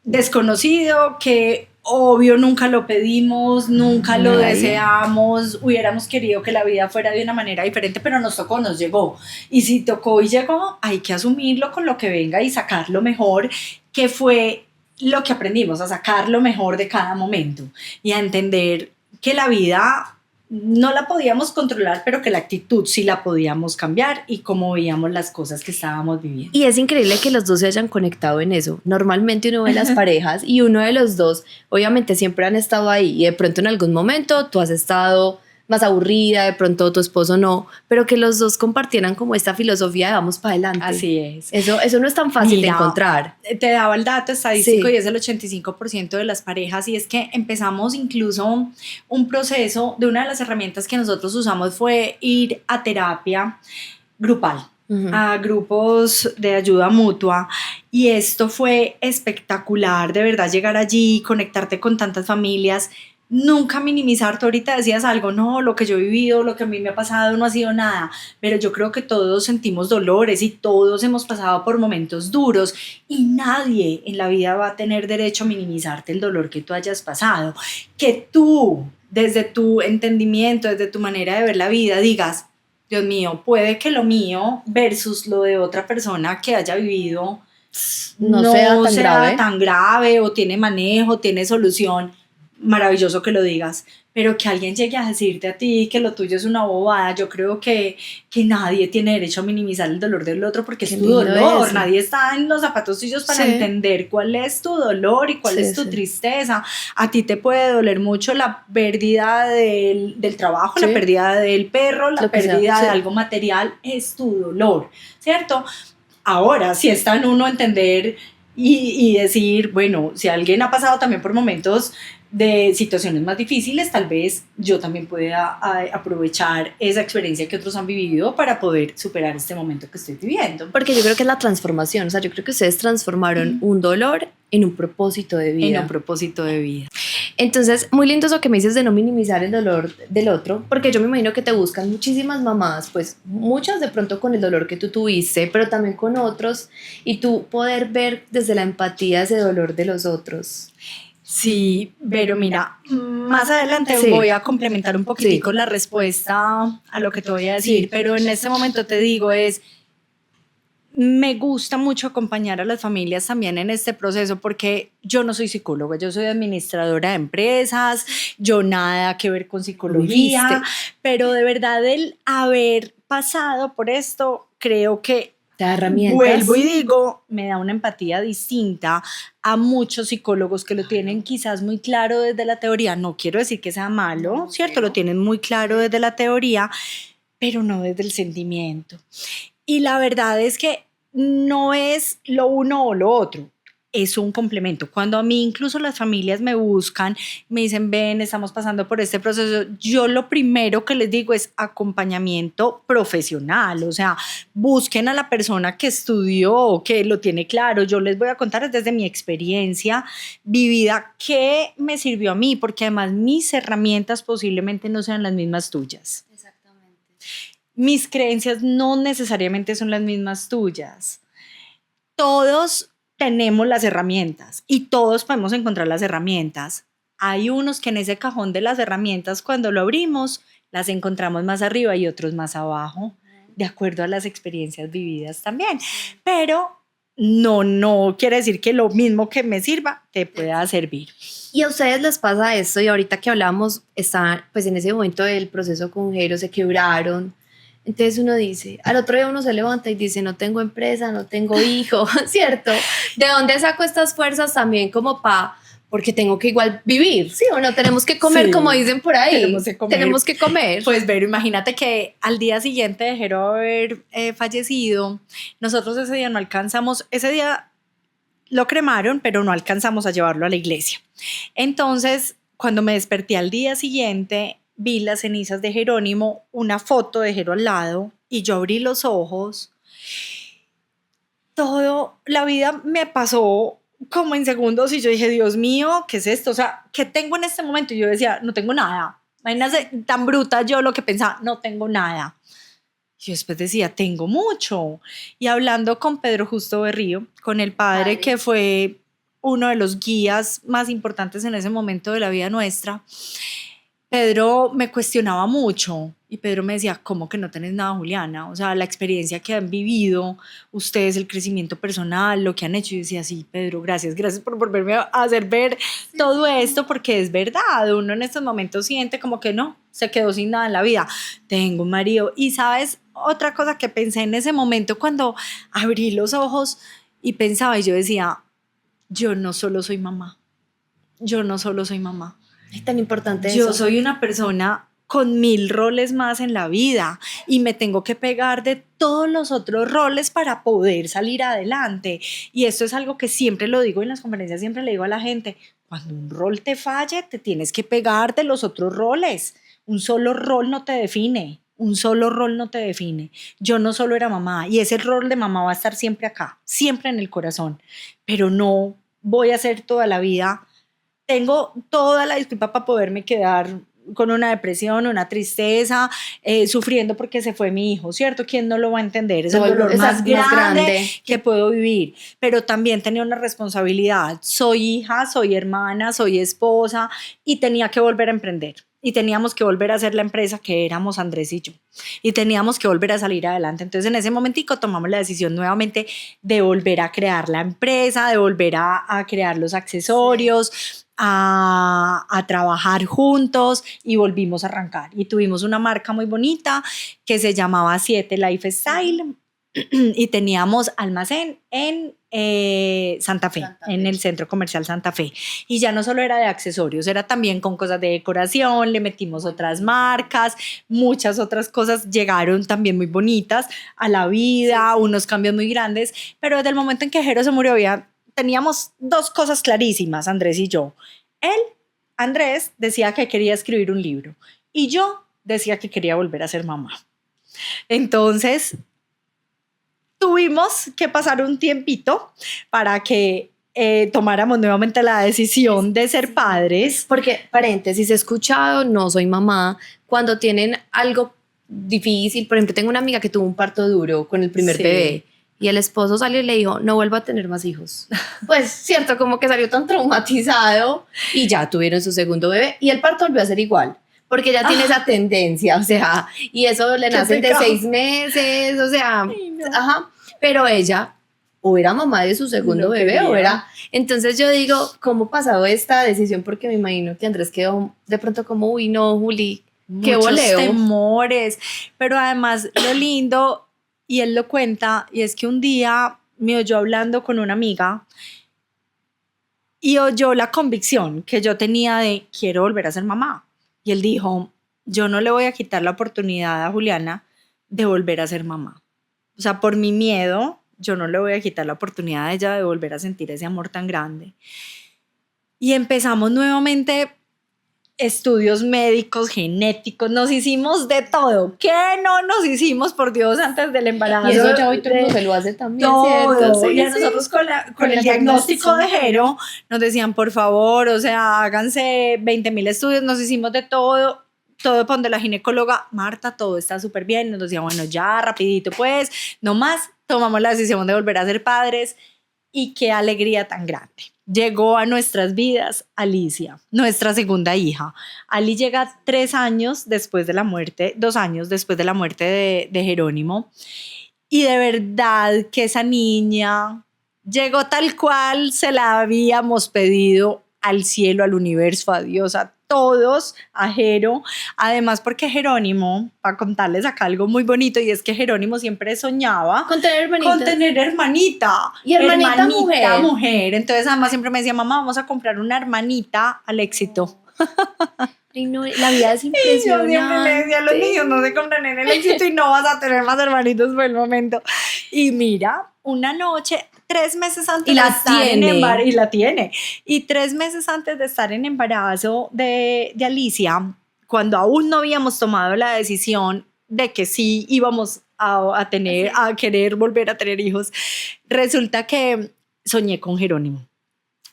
desconocido que obvio nunca lo pedimos, nunca lo Nadie. deseamos, hubiéramos querido que la vida fuera de una manera diferente, pero nos tocó, nos llegó. Y si tocó y llegó, hay que asumirlo con lo que venga y sacar lo mejor, que fue lo que aprendimos, a sacar lo mejor de cada momento y a entender que la vida no la podíamos controlar, pero que la actitud sí la podíamos cambiar y cómo veíamos las cosas que estábamos viviendo. Y es increíble que los dos se hayan conectado en eso. Normalmente uno ve las parejas y uno de los dos, obviamente siempre han estado ahí y de pronto en algún momento tú has estado más aburrida, de pronto tu esposo no, pero que los dos compartieran como esta filosofía de vamos para adelante. Así es. Eso no es tan fácil de Mira, encontrar. Te daba el dato estadístico Sí. y es el 85% de las parejas, y es que empezamos incluso un proceso. De una de las herramientas que nosotros usamos fue ir a terapia grupal, a grupos de ayuda mutua, y esto fue espectacular, de verdad, llegar allí, conectarte con tantas familias. Nunca minimizar. Tú ahorita decías algo, no, lo que yo he vivido, lo que a mí me ha pasado no ha sido nada, pero yo creo que todos sentimos dolores y todos hemos pasado por momentos duros y nadie en la vida va a tener derecho a minimizarte el dolor que tú hayas pasado. Que tú, desde tu entendimiento, desde tu manera de ver la vida, digas, Dios mío, puede que lo mío versus lo de otra persona que haya vivido no sea tan grave o tiene manejo, tiene solución. Maravilloso que lo digas, pero que alguien llegue a decirte a ti que lo tuyo es una bobada, yo creo que nadie tiene derecho a minimizar el dolor del otro, porque Qué es tu lindo dolor, eso. nadie está en los zapatos tuyos para Sí. entender cuál es tu dolor y cuál Sí, es tu sí. tristeza. A ti te puede doler mucho la pérdida del trabajo, Sí. la pérdida del perro, la Lo que sea, pérdida sí. de algo material, es tu dolor, ¿cierto? Ahora, si está en uno entender y decir, bueno, si alguien ha pasado también por momentos de situaciones más difíciles, tal vez yo también pueda aprovechar esa experiencia que otros han vivido para poder superar este momento que estoy viviendo. Porque yo creo que es la transformación, o sea, yo creo que ustedes transformaron un dolor en un propósito de vida. En un propósito de vida. Entonces, muy lindo eso que me dices de no minimizar el dolor del otro, porque yo me imagino que te buscan muchísimas mamás, pues muchas de pronto con el dolor que tú tuviste, pero también con otros, y tú poder ver desde la empatía ese dolor de los otros. Sí, pero mira, más adelante Sí. voy a complementar un poquitico Sí. la respuesta a lo que te voy a decir, Sí. pero en este momento te digo me gusta mucho acompañar a las familias también en este proceso, porque yo no soy psicóloga, yo soy administradora de empresas, yo nada que ver con psicología, Viviste. pero de verdad el haber pasado por esto, creo que Te da herramientas. vuelvo y digo, me da una empatía distinta a muchos psicólogos que lo tienen quizás muy claro desde la teoría. No quiero decir que sea malo, ¿cierto? Lo tienen muy claro desde la teoría, pero no desde el sentimiento. Y la verdad es que no es lo uno o lo otro, es un complemento. Cuando a mí incluso las familias me buscan, me dicen, ven, estamos pasando por este proceso, yo lo primero que les digo es acompañamiento profesional, o sea, busquen a la persona que estudió, que lo tiene claro. Yo les voy a contar desde mi experiencia vivida qué me sirvió a mí, porque además mis herramientas posiblemente no sean las mismas tuyas. Mis creencias no necesariamente son las mismas tuyas. Todos tenemos las herramientas y todos podemos encontrar las herramientas. Hay unos que en ese cajón de las herramientas, cuando lo abrimos, las encontramos más arriba y otros más abajo, de acuerdo a las experiencias vividas también. Pero no quiere decir que lo mismo que me sirva te pueda servir. Y a ustedes les pasa esto, y ahorita que hablábamos, está pues en ese momento del proceso con Jero, se quebraron. Entonces uno dice, al otro día uno se levanta y dice, no tengo empresa, no tengo hijo, ¿cierto? ¿De dónde saco estas fuerzas también como porque tengo que igual vivir, ¿sí o no? Tenemos que comer, Sí, como dicen por ahí. tenemos que comer. Pues, Pues, Vero, imagínate que al día siguiente de Jero haber fallecido, nosotros ese día no alcanzamos, ese día lo cremaron, pero no alcanzamos a llevarlo a la iglesia. Entonces, cuando me desperté al día siguiente, vi las cenizas de Jerónimo, una foto de Jero al lado, y yo abrí los ojos todo, la vida me pasó como en segundos y yo dije, Dios mío, ¿qué es esto? O sea, ¿qué tengo en este momento? Y yo decía, no tengo nada. Imagínate tan bruta yo lo que pensaba, no tengo nada. Y después decía, tengo mucho. Y hablando con Pedro Justo Berrío, con el padre que fue uno de los guías más importantes en ese momento de la vida nuestra, Pedro me cuestionaba mucho y Pedro me decía, ¿cómo que no tenés nada, Juliana? O sea, la experiencia que han vivido ustedes, el crecimiento personal, lo que han hecho. Y yo decía, sí, Pedro, gracias por volverme a hacer ver todo esto, porque es verdad, uno en estos momentos siente como que no, se quedó sin nada en la vida. Tengo un marido. Y sabes, otra cosa que pensé en ese momento cuando abrí los ojos y pensaba, y yo decía, yo no solo soy mamá, yo no solo soy mamá. Es tan importante eso. Yo soy una persona con 1000 roles más en la vida y me tengo que pegar de todos los otros roles para poder salir adelante. Y esto es algo que siempre lo digo en las conferencias, siempre le digo a la gente, cuando un rol te falle, te tienes que pegar de los otros roles. Un solo rol no te define. Un solo rol no te define. Yo no solo era mamá y ese rol de mamá va a estar siempre acá, siempre en el corazón, pero no voy a ser toda la vida. Tengo toda la disculpa para poderme quedar con una depresión, una tristeza, sufriendo porque se fue mi hijo, ¿cierto? ¿Quién no lo va a entender? Es el dolor más grande que puedo vivir, pero también tenía una responsabilidad. Soy hija, soy hermana, soy esposa y tenía que volver a emprender. Y teníamos que volver a hacer la empresa que éramos Andrés y yo. Y teníamos que volver a salir adelante. Entonces en ese momentico tomamos la decisión nuevamente de volver a crear la empresa, de volver a crear los accesorios, a trabajar juntos y volvimos a arrancar. Y tuvimos una marca muy bonita que se llamaba 7 Lifestyle y teníamos almacén en Santa Fe, en el Centro Comercial Santa Fe. Y ya no solo era de accesorios, era también con cosas de decoración, le metimos otras marcas, muchas otras cosas llegaron también muy bonitas a la vida, unos cambios muy grandes, pero desde el momento en que Jero se murió teníamos 2 cosas clarísimas, Andrés y yo. Él, Andrés, decía que quería escribir un libro y yo decía que quería volver a ser mamá. Entonces, tuvimos que pasar un tiempito para que tomáramos nuevamente la decisión de ser padres. Porque, paréntesis, he escuchado, no soy mamá, cuando tienen algo difícil, por ejemplo, tengo una amiga que tuvo un parto duro con el primer bebé y el esposo salió y le dijo, no vuelva a tener más hijos. Pues, cierto, como que salió tan traumatizado y ya tuvieron su segundo bebé y el parto volvió a ser igual. Porque ya tiene esa tendencia, o sea, y eso le nace de 6 meses, o sea, ajá. Pero ella o era mamá de su segundo bebé o era... Entonces yo digo, ¿cómo pasado esta decisión? Porque me imagino que Andrés quedó de pronto como, uy, no, Juli, qué voleo. Muchos temores, pero además lo lindo, y él lo cuenta, y es que un día me oyó hablando con una amiga y oyó la convicción que yo tenía de quiero volver a ser mamá. Y él dijo, yo no le voy a quitar la oportunidad a Juliana de volver a ser mamá. O sea, por mi miedo, yo no le voy a quitar la oportunidad a ella de volver a sentir ese amor tan grande. Y empezamos nuevamente estudios médicos, genéticos, nos hicimos de todo. ¿Qué no nos hicimos, por Dios, antes del embarazo? Y eso ya hoy todo el mundo se lo hace también, todo, ¿cierto? Sí, y a nosotros con el diagnóstico de Jero nos decían, por favor, o sea, háganse 20,000 estudios, nos hicimos de todo para donde la ginecóloga, Marta, todo está súper bien, nos decía, bueno, ya, rapidito, pues, no más, tomamos la decisión de volver a ser padres, y qué alegría tan grande. Llegó a nuestras vidas Alicia, nuestra segunda hija. Ali llega 3 años después de la muerte, 2 años después de la muerte de Jerónimo, y de verdad que esa niña llegó tal cual se la habíamos pedido al cielo, al universo, a Dios, a todos, a Jero, además porque Jerónimo, para contarles acá algo muy bonito, y es que Jerónimo siempre soñaba con tener hermanita. Y hermanita mujer. Entonces además siempre me decía, mamá, vamos a comprar una hermanita al éxito. Y no, la vida es impresionante. Y yo siempre le decía a los niños, no se compran en el éxito y no vas a tener más hermanitos por el momento. Y mira, una noche, 3 meses antes de estar en embarazo, y la tiene. Y 3 meses antes de estar en embarazo de Alicia, cuando aún no habíamos tomado la decisión, de que sí íbamos a tener, a querer volver a tener hijos, resulta que soñé con Jerónimo.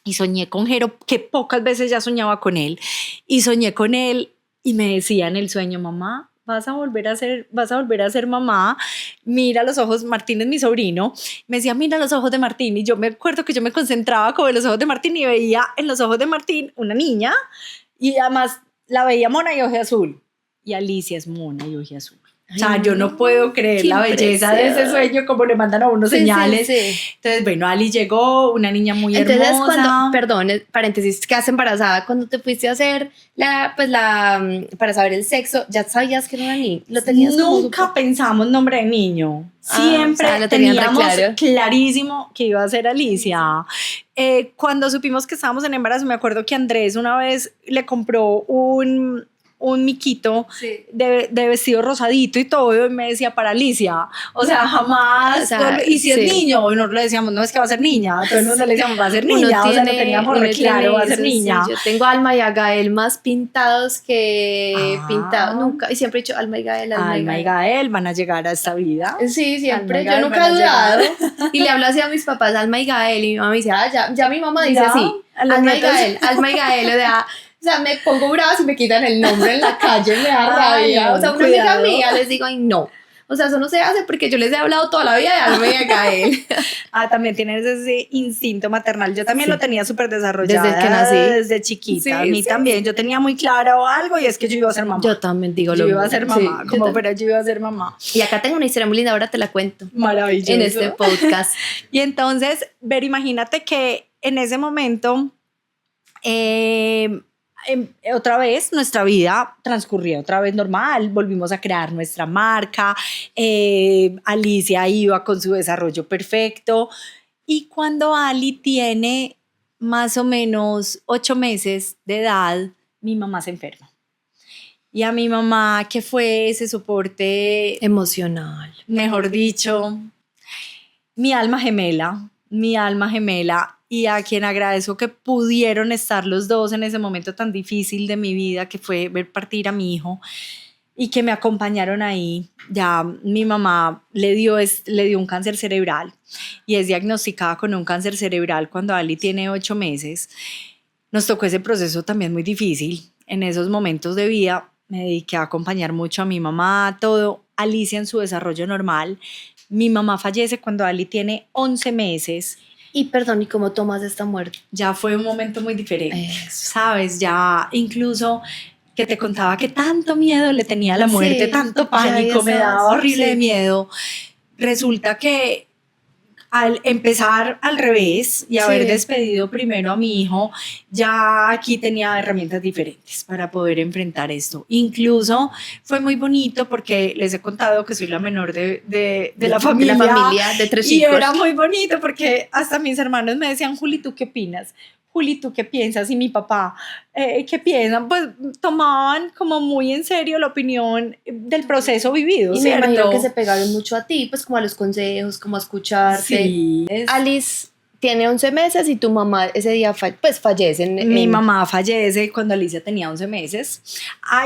Y soñé con Jero, que pocas veces ya soñaba con él. Y soñé con él y me decía en el sueño, mamá, vas a volver a ser mamá. Mira los ojos, Martín es mi sobrino. Me decía, mira los ojos de Martín. Y yo me acuerdo que yo me concentraba como en los ojos de Martín y veía en los ojos de Martín una niña. Y además la veía mona y ojo azul. Y Alicia es mona y ojo azul. O sea, yo no puedo creer la belleza de ese sueño, como le mandan a uno señales. Sí. Entonces, bueno, Ali llegó, una niña muy hermosa. Entonces, cuando, perdón, paréntesis, quedaste embarazada, cuando te fuiste a hacer para saber el sexo, ¿ya sabías que era una niña? ¿Lo tenías? Nunca pensamos nombre de niño. Siempre lo teníamos clarísimo que iba a ser Alicia. Cuando supimos que estábamos en embarazo, me acuerdo que Andrés una vez le compró un miquito de vestido rosadito y todo, y me decía para Alicia, o sea, jamás, o sea, y si es niño, y nosotros le decíamos, no es que va a ser niña, todo el mundo le decíamos, va a ser niña, o sea, lo teníamos re claro, va a ser niña. Yo tengo a Alma y a Gael más pintados que pintados, nunca, y siempre he dicho Alma y Gael, Alma y Gael van a llegar a esta vida. Sí, siempre, yo nunca he dudado, y le hablo así a mis papás, Alma y Gael, y mi mamá me dice, ya mi mamá dice sí, Alma y Gael, o sea, me pongo brava si me quitan el nombre en la calle, me da rabia. O sea, una amiga mía les digo, ay, no. O sea, eso no se hace porque yo les he hablado toda la vida de Alma y a Gael. También tienes ese instinto maternal. Yo también lo tenía súper desarrollado. Desde que nací. Desde chiquita. A mí también. Yo tenía muy claro algo y es que yo iba a ser mamá. Yo también digo lo mismo. Yo iba a ser mamá, pero yo iba a ser mamá. Y acá tengo una historia muy linda, ahora te la cuento. Maravilloso. En este podcast. Y entonces, imagínate que en ese momento... otra vez nuestra vida transcurría otra vez normal, volvimos a crear nuestra marca, Alicia iba con su desarrollo perfecto, y cuando Ali tiene más o menos 8 meses de edad, mi mamá se enferma. Y a mi mamá, que fue ese soporte emocional, mejor dicho, mi alma gemela, y a quien agradezco que pudieron estar los dos en ese momento tan difícil de mi vida, que fue ver partir a mi hijo, y que me acompañaron ahí. Ya mi mamá le dio un cáncer cerebral y es diagnosticada con un cáncer cerebral cuando Ali tiene 8 meses. Nos tocó ese proceso también muy difícil. En esos momentos de vida me dediqué a acompañar mucho a mi mamá, todo. Alicia en su desarrollo normal. Mi mamá fallece cuando Ali tiene 11 meses. Y perdón, ¿y cómo tomas esta muerte? Ya fue un momento muy diferente, ¿sabes? Ya incluso que te contaba que tanto miedo le tenía a la muerte, tanto pánico, me daba horrible miedo. Resulta que al empezar al revés y haber despedido primero a mi hijo, ya aquí tenía herramientas diferentes para poder enfrentar esto. Incluso fue muy bonito porque les he contado que soy la menor de la familia. De la familia de 3 hijos. Y era muy bonito porque hasta mis hermanos me decían, Juli, ¿tú qué opinas? Juli, ¿tú qué piensas? Y mi papá, ¿qué piensan? Pues tomaban como muy en serio la opinión del proceso vivido, y ¿cierto? me imagino que se pegaron mucho a ti, pues como a los consejos, como a escucharte. Sí. Alice tiene 11 meses y tu mamá ese día fallece. Mi mamá fallece cuando Alicia tenía 11 meses.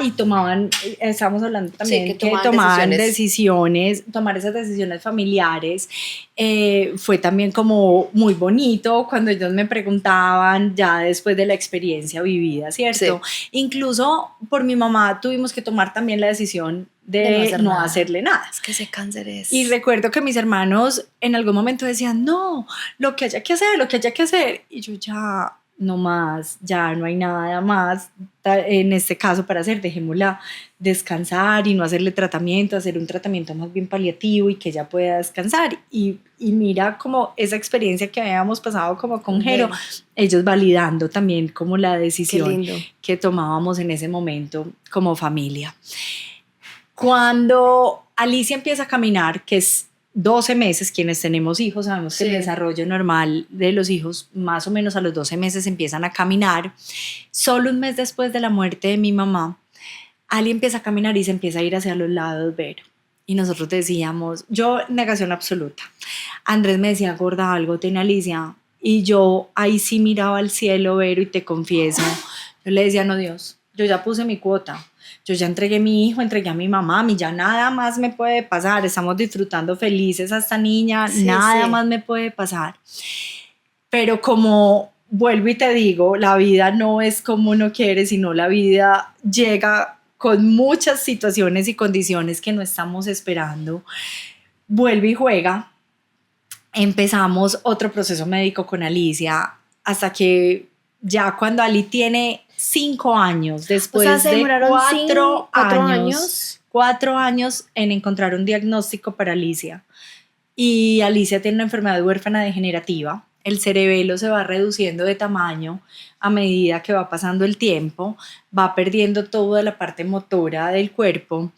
Y estábamos hablando también que tomaban decisiones, tomar esas decisiones familiares. Fue también como muy bonito cuando ellos me preguntaban ya después de la experiencia vivida, ¿cierto? Sí. Incluso por mi mamá tuvimos que tomar también la decisión de no hacerle nada. Es que ese cáncer es... Y recuerdo que mis hermanos en algún momento decían, no, lo que haya que hacer. Y yo ya no más, ya no hay nada más en este caso para hacer, dejémosla descansar y no hacerle tratamiento, hacer un tratamiento más bien paliativo y que ella pueda descansar. Y mira como esa experiencia que habíamos pasado como con Jero, ellos validando también como la decisión que tomábamos en ese momento como familia. Cuando Alicia empieza a caminar, que es 12 meses, quienes tenemos hijos sabemos que el desarrollo normal de los hijos más o menos a los 12 meses empiezan a caminar. Solo un mes después de la muerte de mi mamá, Ali empieza a caminar y se empieza a ir hacia los lados, Vero. Y nosotros decíamos, yo negación absoluta. Andrés me decía, gorda, algo tiene Alicia. Y yo ahí sí miraba al cielo, Vero, y te confieso, yo le decía, no, Dios, yo ya puse mi cuota. Yo ya entregué a mi hijo, entregué a mi mamá, a mí ya nada más me puede pasar, estamos disfrutando felices a esta niña, Sí, nada sí. más me puede pasar. Pero como vuelvo y te digo, la vida no es como uno quiere, sino la vida llega con muchas situaciones y condiciones que no estamos esperando. Vuelve y juega. Empezamos otro proceso médico con Alicia hasta que ya cuando Ali tiene 5 años, después O sea, se de demoraron 4 cuatro años, años. 4 años en encontrar un diagnóstico para Alicia. Y Alicia tiene una enfermedad huérfana degenerativa. El cerebelo se va reduciendo de tamaño a medida que va pasando el tiempo, va perdiendo toda la parte motora del cuerpo.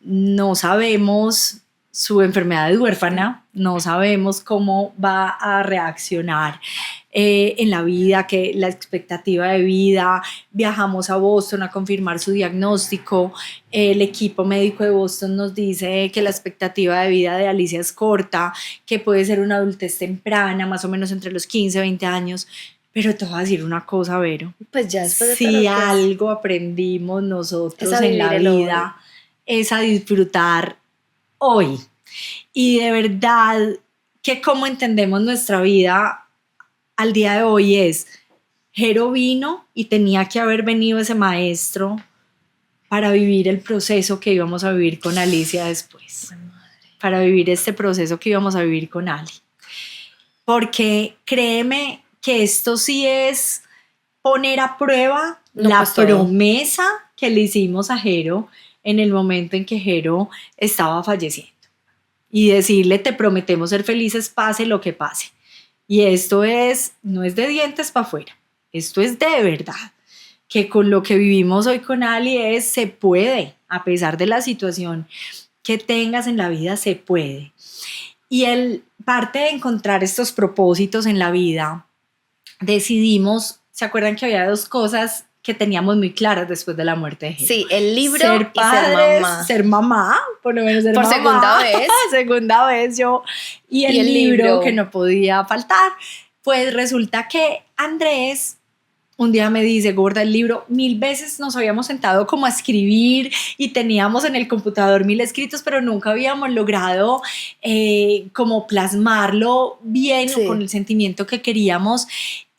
No sabemos, su enfermedad es huérfana, no sabemos cómo va a reaccionar en la vida, que la expectativa de vida. Viajamos a Boston a confirmar su diagnóstico. El equipo médico de Boston nos dice que la expectativa de vida de Alicia es corta, que puede ser una adultez temprana, más o menos entre los 15 y 20 años. Pero te voy a decir una cosa, Vero. Pues ya después de Si todo, pues, algo aprendimos nosotros es a en la vivir el vida, es a disfrutar hoy. Y de verdad que como entendemos nuestra vida al día de hoy es, Jero vino y tenía que haber venido ese maestro para vivir el proceso que íbamos a vivir con Alicia después, para vivir este proceso que íbamos a vivir con Ali. Porque créeme que esto sí es poner a prueba No, la pues, todo. promesa que le hicimos a Jero en el momento en que Jero estaba falleciendo. Y decirle, te prometemos ser felices pase lo que pase. Y esto no es de dientes para afuera, esto es de verdad. Que con lo que vivimos hoy con Ali se puede, a pesar de la situación que tengas en la vida, se puede. Y parte de encontrar estos propósitos en la vida, decidimos, ¿se acuerdan que había 2 cosas que teníamos muy claras después de la muerte de Jero? Sí, el libro Ser padres, y ser mamá. ser mamá, por lo menos ser Por mamá. segunda vez. Segunda vez yo. Y el libro que no podía faltar. Pues resulta que Andrés un día me dice, gorda, el libro, 1000 veces nos habíamos sentado como a escribir y teníamos en el computador 1000 escritos, pero nunca habíamos logrado como plasmarlo bien, Sí. o con el sentimiento que queríamos.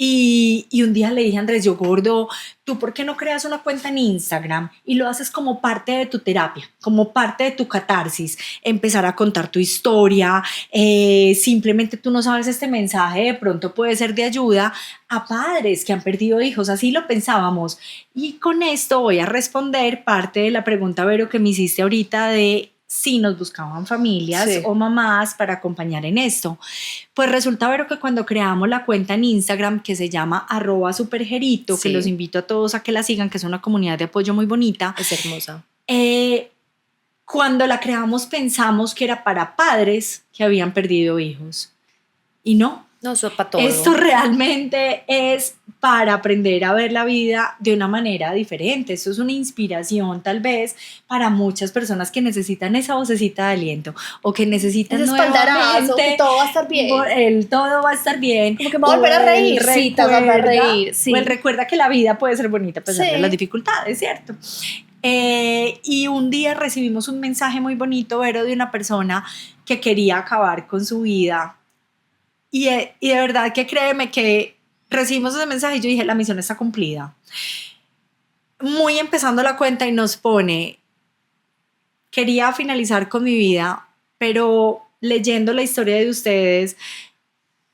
Y un día le dije a Andrés, yo, gordo, ¿tú por qué no creas una cuenta en Instagram y lo haces como parte de tu terapia, como parte de tu catarsis? Empezar a contar tu historia, simplemente tú no sabes, este mensaje de pronto puede ser de ayuda a padres que han perdido hijos, así lo pensábamos. Y con esto voy a responder parte de la pregunta, Vero, que me hiciste ahorita de si nos buscaban familias Sí. o mamás para acompañar en esto. Pues resulta, Vero, que cuando creamos la cuenta en Instagram que se llama @superjerito, Sí. que los invito a todos a que la sigan, que es una comunidad de apoyo muy bonita. Es hermosa. Cuando la creamos pensamos que era para padres que habían perdido hijos. Y no. No, eso para todo. Esto realmente es para aprender a ver la vida de una manera diferente. Esto es una inspiración tal vez para muchas personas que necesitan esa vocecita de aliento o que necesitan Ese espaldarazo, que nuevamente todo va a estar bien. todo va a estar bien. Como que me voy a volver a reír. Sí, te vas a Recuerda- reír. Sí. o el recuerda que la vida puede ser bonita a pesar Sí. de las dificultades, ¿cierto? Y un día recibimos un mensaje muy bonito, Vero, de una persona que quería acabar con su vida. Y de verdad que créeme que recibimos ese mensaje y yo dije, la misión está cumplida. Muy empezando la cuenta y nos pone, quería finalizar con mi vida, pero leyendo la historia de ustedes,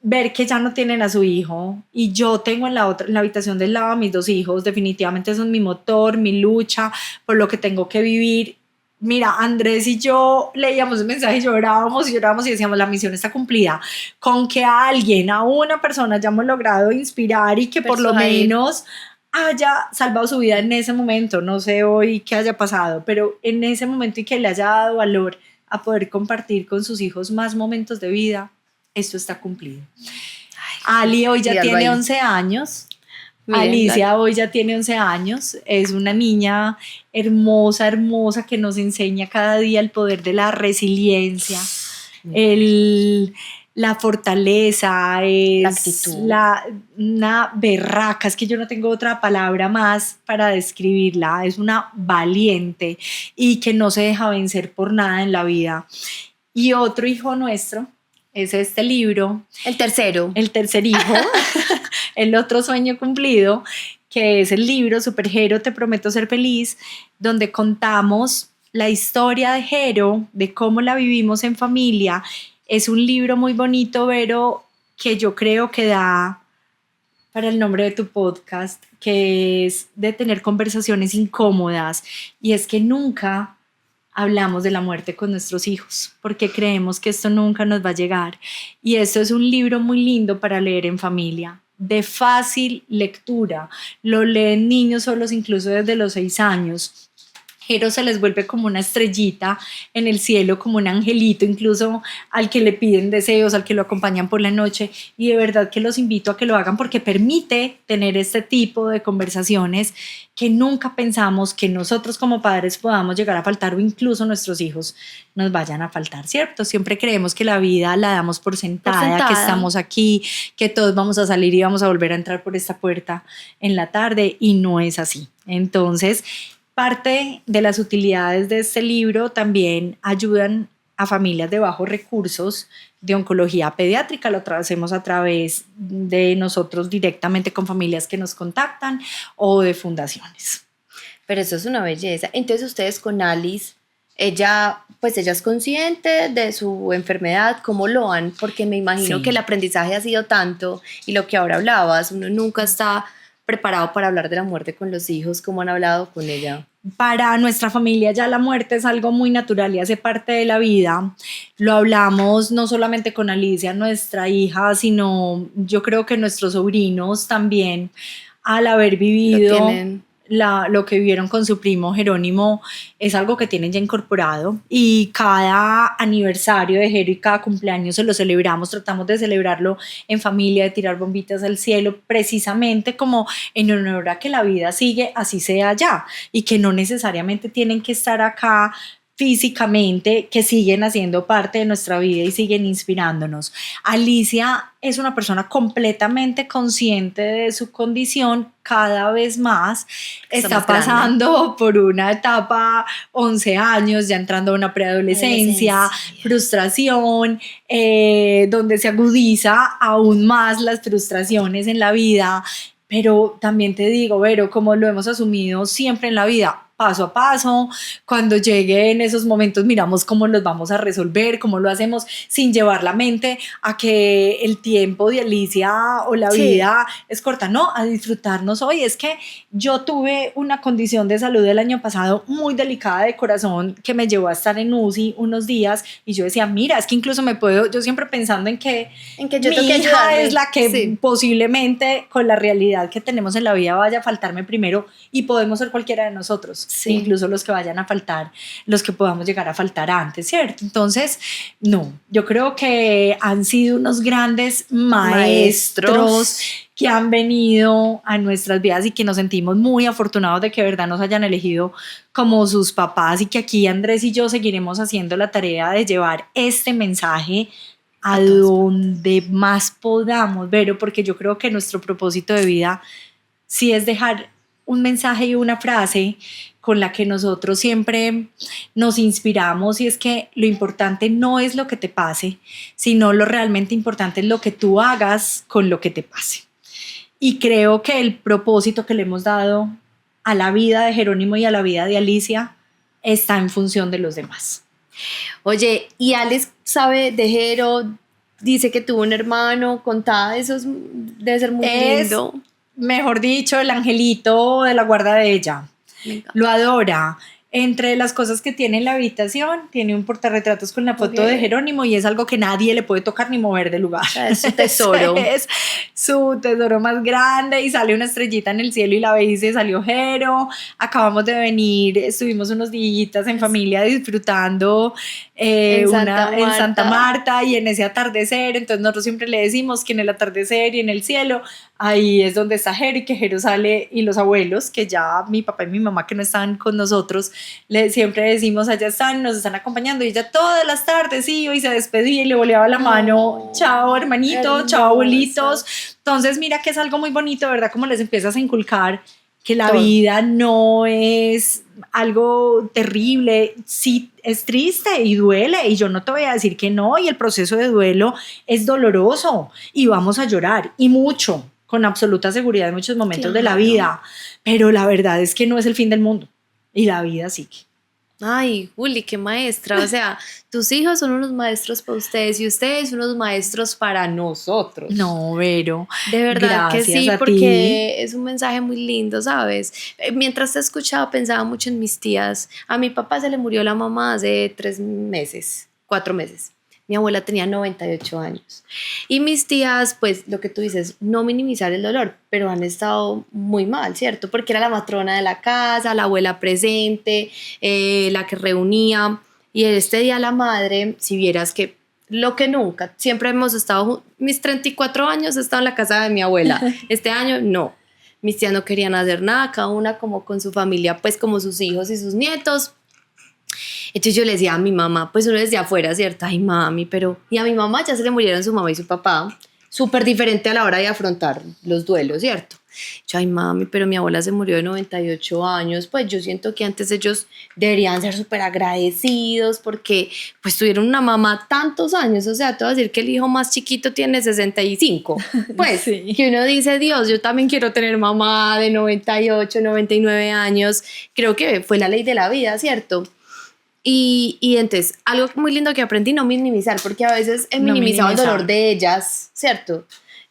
ver que ya no tienen a su hijo y yo tengo en la habitación del lado a mis 2 hijos, definitivamente son mi motor, mi lucha por lo que tengo que vivir. Mira, Andrés y yo leíamos el mensaje y llorábamos y decíamos, la misión está cumplida. Con que a alguien, a una persona hayamos logrado inspirar y que por lo Persuadir. menos haya salvado su vida en ese momento, no sé hoy qué haya pasado, pero en ese momento y que le haya dado valor a poder compartir con sus hijos más momentos de vida, esto está cumplido. Ali hoy ya míralo tiene ahí. 11 años. Miren, Alicia hoy ya tiene 11 años, es una niña hermosa, hermosa, que nos enseña cada día el poder de la resiliencia, el la fortaleza, es la actitud, una berraca, es que yo no tengo otra palabra más para describirla, es una valiente y que no se deja vencer por nada en la vida. Y otro hijo nuestro es este libro. el tercero. El tercer hijo, el otro sueño cumplido, que es el libro Super Jero, Te Prometo Ser Feliz, donde contamos la historia de Jero, de cómo la vivimos en familia. Es un libro muy bonito, Vero, que yo creo que da para el nombre de tu podcast, que es de tener conversaciones incómodas. Y es que nunca hablamos de la muerte con nuestros hijos, porque creemos que esto nunca nos va a llegar. Y esto es un libro muy lindo para leer en familia, de fácil lectura. Lo leen niños solos incluso desde los 6 años. Jero se les vuelve como una estrellita en el cielo, como un angelito, incluso al que le piden deseos, al que lo acompañan por la noche, y de verdad que los invito a que lo hagan porque permite tener este tipo de conversaciones que nunca pensamos que nosotros como padres podamos llegar a faltar, o incluso nuestros hijos nos vayan a faltar, ¿cierto? Siempre creemos que la vida la damos por sentada, que estamos aquí, que todos vamos a salir y vamos a volver a entrar por esta puerta en la tarde, y no es así. Entonces, parte de las utilidades de este libro también ayudan a familias de bajos recursos de oncología pediátrica. Lo hacemos a través de nosotros directamente con familias que nos contactan o de fundaciones. Pero eso es una belleza. Entonces ustedes con Alice, ella es consciente de su enfermedad, ¿cómo lo han? Porque me imagino que el aprendizaje ha sido tanto, y lo que ahora hablabas, uno nunca está preparado para hablar de la muerte con los hijos. ¿Cómo han hablado con ella? Para nuestra familia ya la muerte es algo muy natural y hace parte de la vida. Lo hablamos no solamente con Alicia, nuestra hija, sino yo creo que nuestros sobrinos también, al haber vivido lo que vivieron con su primo Jerónimo, es algo que tienen ya incorporado, y cada aniversario de Jero y cada cumpleaños se lo celebramos, tratamos de celebrarlo en familia, de tirar bombitas al cielo, precisamente como en honor a que la vida sigue, así sea allá, y que no necesariamente tienen que estar acá físicamente, que siguen haciendo parte de nuestra vida y siguen inspirándonos. Alicia es una persona completamente consciente de su condición, cada vez más está pasando por una etapa, 11 años, ya entrando a una preadolescencia, frustración, donde se agudiza aún más las frustraciones en la vida. Pero también te digo, Vero, como lo hemos asumido siempre en la vida, paso a paso, cuando lleguen esos momentos miramos cómo los vamos a resolver, cómo lo hacemos sin llevar la mente a que el tiempo de Alicia o la vida es corta, no, a disfrutarnos hoy. Es que yo tuve una condición de salud el año pasado muy delicada de corazón que me llevó a estar en UCI unos días, y yo decía, mira, es que incluso yo siempre pensando en que yo mi hija es la que posiblemente con la realidad que tenemos en la vida vaya a faltarme primero, y podemos ser cualquiera de nosotros. Incluso los que vayan a faltar, los que podamos llegar a faltar antes, ¿cierto? Entonces, no, yo creo que han sido unos grandes maestros que han venido a nuestras vidas y que nos sentimos muy afortunados de que de verdad nos hayan elegido como sus papás, y que aquí Andrés y yo seguiremos haciendo la tarea de llevar este mensaje a donde más podamos, Vero, porque yo creo que nuestro propósito de vida sí es dejar un mensaje y una frase con la que nosotros siempre nos inspiramos, y es que lo importante no es lo que te pase, sino lo realmente importante es lo que tú hagas con lo que te pase. Y creo que el propósito que le hemos dado a la vida de Jerónimo y a la vida de Alicia está en función de los demás. Oye, ¿y Alex sabe de Jero? Dice que tuvo un hermano, contaba eso, debe ser muy lindo. Mejor dicho, el angelito de la guarda de ella. Lo adora. Entre las cosas que tiene en la habitación, tiene un portarretratos con la foto de Jerónimo, y es algo que nadie le puede tocar ni mover de lugar. Es su tesoro. Es su tesoro más grande, y sale una estrellita en el cielo y la ve y dice, salió Jero. Acabamos de venir, estuvimos unos días en familia disfrutando En Santa una en Santa Marta. Marta, y en ese atardecer, entonces nosotros siempre le decimos que en el atardecer y en el cielo, ahí es donde está Jero, y que Jero sale, y los abuelos, que ya mi papá y mi mamá que no están con nosotros, siempre decimos, allá están, nos están acompañando, y ella todas las tardes iba y se despedía y le boleaba la mano, chao hermanito, chao abuelitos. Entonces mira que es algo muy bonito, ¿verdad? Como les empiezas a inculcar que la Todo. vida no es algo terrible, sí es triste y duele, y yo no te voy a decir que no, y el proceso de duelo es doloroso y vamos a llorar, y mucho, con absoluta seguridad en muchos momentos de la Claro. vida, pero la verdad es que no es el fin del mundo, y la vida sigue. Ay, Juli, qué maestra. O sea, tus hijos son unos maestros para ustedes y ustedes unos maestros para nosotros. No, Vero, De verdad que gracias sí, a ti. porque es un mensaje muy lindo, ¿sabes? Mientras te escuchaba pensaba mucho en mis tías. A mi papá se le murió la mamá hace 3 meses, 4 meses. Mi abuela tenía 98 años. Y mis tías, pues lo que tú dices, no minimizar el dolor, pero han estado muy mal, ¿cierto? Porque era la matrona de la casa, la abuela presente, la que reunía. Y este día la madre, si vieras que lo que nunca, siempre hemos estado, mis 34 años he estado en la casa de mi abuela, este año no. Mis tías no querían hacer nada, cada una como con su familia, pues como sus hijos y sus nietos. Entonces yo le decía a mi mamá, pues uno desde afuera, ¿cierto? Ay, mami, pero... Y a mi mamá ya se le murieron su mamá y su papá, súper diferente a la hora de afrontar los duelos, ¿cierto? Yo, ay, mami, pero mi abuela se murió de 98 años, pues yo siento que antes ellos deberían ser súper agradecidos porque pues tuvieron una mamá tantos años, o sea, te voy a decir que el hijo más chiquito tiene 65, pues Sí. que uno dice, Dios, yo también quiero tener mamá de 98, 99 años, creo que fue la ley de la vida, ¿cierto? Y entonces, algo muy lindo que aprendí, no minimizar, porque a veces he No minimizado el minimizar. dolor de ellas, ¿cierto?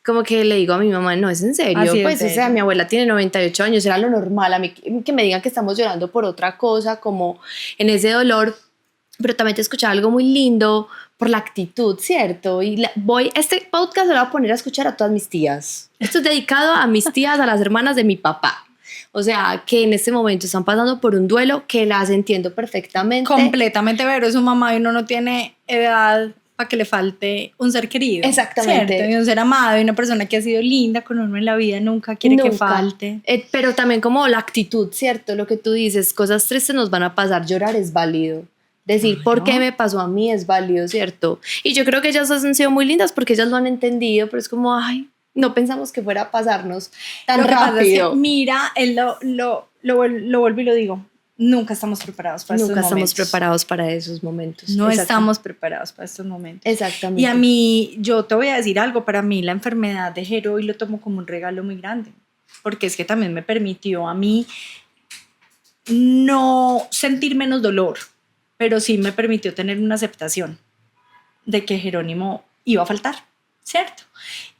Como que le digo a mi mamá, no, es en serio, Así es, pues, o sea, Bello. mi abuela tiene 98 años, era lo normal, a mí que me digan que estamos llorando por otra cosa, como en ese dolor, pero también te escuchaba algo muy lindo por la actitud, ¿cierto? Y este podcast lo voy a poner a escuchar a todas mis tías. Esto es dedicado a mis tías, a las hermanas de mi papá. O sea, que en este momento están pasando por un duelo que las entiendo perfectamente. Completamente, Vero, es un mamá y uno no tiene edad para que le falte un ser querido. Exactamente. ¿Cierto? Y un ser amado, y una persona que ha sido linda con uno en la vida nunca quiere que falte. Pero también como la actitud, ¿cierto? Lo que tú dices, cosas tristes nos van a pasar, llorar es válido. Decir, ¿por qué me pasó a mí? Es válido, ¿cierto? Y yo creo que ellas han sido muy lindas porque ellas lo han entendido, pero es como, ay, no pensamos que fuera a pasarnos tan Lo que pasa es que, rápido. mira, lo vuelvo y lo digo, nunca estamos preparados para estos momentos. Nunca estamos preparados para esos momentos. No estamos preparados para estos momentos. Exactamente. Y a mí, yo te voy a decir algo, para mí la enfermedad de Jero, y lo tomo como un regalo muy grande, porque es que también me permitió a mí no sentir menos dolor, pero sí me permitió tener una aceptación de que Jerónimo iba a faltar, ¿cierto?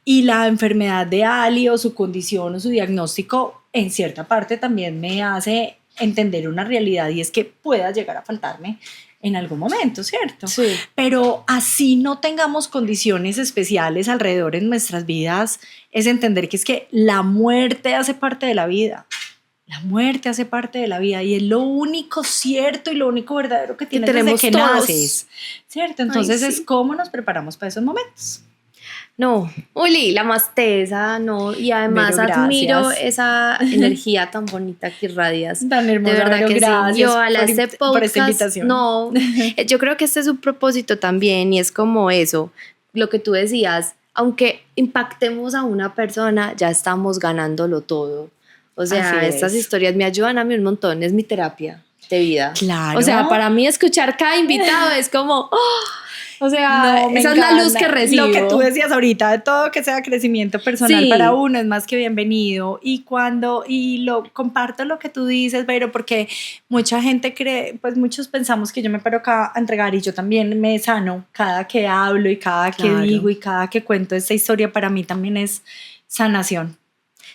Y la enfermedad de Ali, o su condición o su diagnóstico, en cierta parte también me hace entender una realidad, y es que pueda llegar a faltarme en algún momento, ¿cierto? Sí. Pero así no tengamos condiciones especiales alrededor en nuestras vidas, es entender que es que la muerte hace parte de la vida. La muerte hace parte de la vida, y es lo único cierto y lo único verdadero que tienes desde que naces, ¿cierto? Entonces Ay, sí. es cómo nos preparamos para esos momentos. No, Uli, la más tesa, no, y además Vero, admiro gracias. esa energía tan bonita que irradias. Tan hermosa, de verdad Vero, que gracias sí. Yo a por este podcast, esta invitación. no, yo creo que este es un propósito también, y es como eso, lo que tú decías, aunque impactemos a una persona, ya estamos ganándolo todo. O sea, Así estas es. historias me ayudan a mí un montón, es mi terapia de vida. Claro. O sea, para mí escuchar cada invitado es como, ¡oh! O sea, No, me esa es la luz encanta. que recibo. Lo que tú decías ahorita, de todo que sea crecimiento personal Sí. para uno es más que bienvenido. Y lo comparto lo que tú dices, pero porque mucha gente cree, pues muchos pensamos que yo me paro acá a entregar, y yo también me sano cada que hablo y cada que Claro. digo y cada que cuento esta historia. Para mí también es sanación.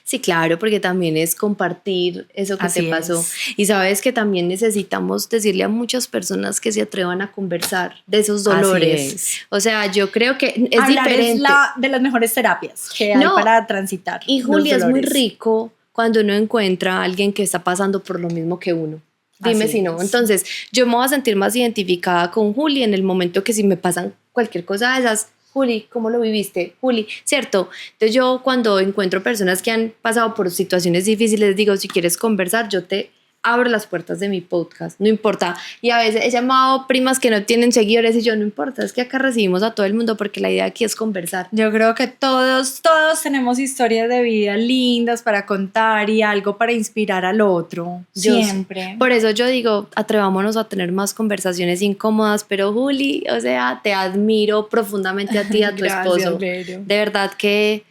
Sí, claro, porque también es compartir eso que Así te pasó. es. Y sabes que también necesitamos decirle a muchas personas que se atrevan a conversar de esos dolores. Así es. O sea, yo creo que es Hablar diferente. es de las mejores terapias que hay No, para transitar. Y los Julia, es muy dolores. rico cuando uno encuentra a alguien que está pasando por lo mismo que uno. Dime Así si no. es. Entonces, yo me voy a sentir más identificada con Juli en el momento que si me pasan cualquier cosa de esas, Juli, ¿cómo lo viviste? Juli, ¿cierto? Entonces yo cuando encuentro personas que han pasado por situaciones difíciles, digo, si quieres conversar, yo te abro las puertas de mi podcast, no importa. Y a veces he llamado primas que no tienen seguidores y yo, no importa, es que acá recibimos a todo el mundo porque la idea aquí es conversar. Yo creo que todos tenemos historias de vida lindas para contar y algo para inspirar al otro. Siempre. Por eso yo digo, atrevámonos a tener más conversaciones incómodas, pero Juli, o sea, te admiro profundamente a ti y a tu Gracias, esposo. Vero. De verdad que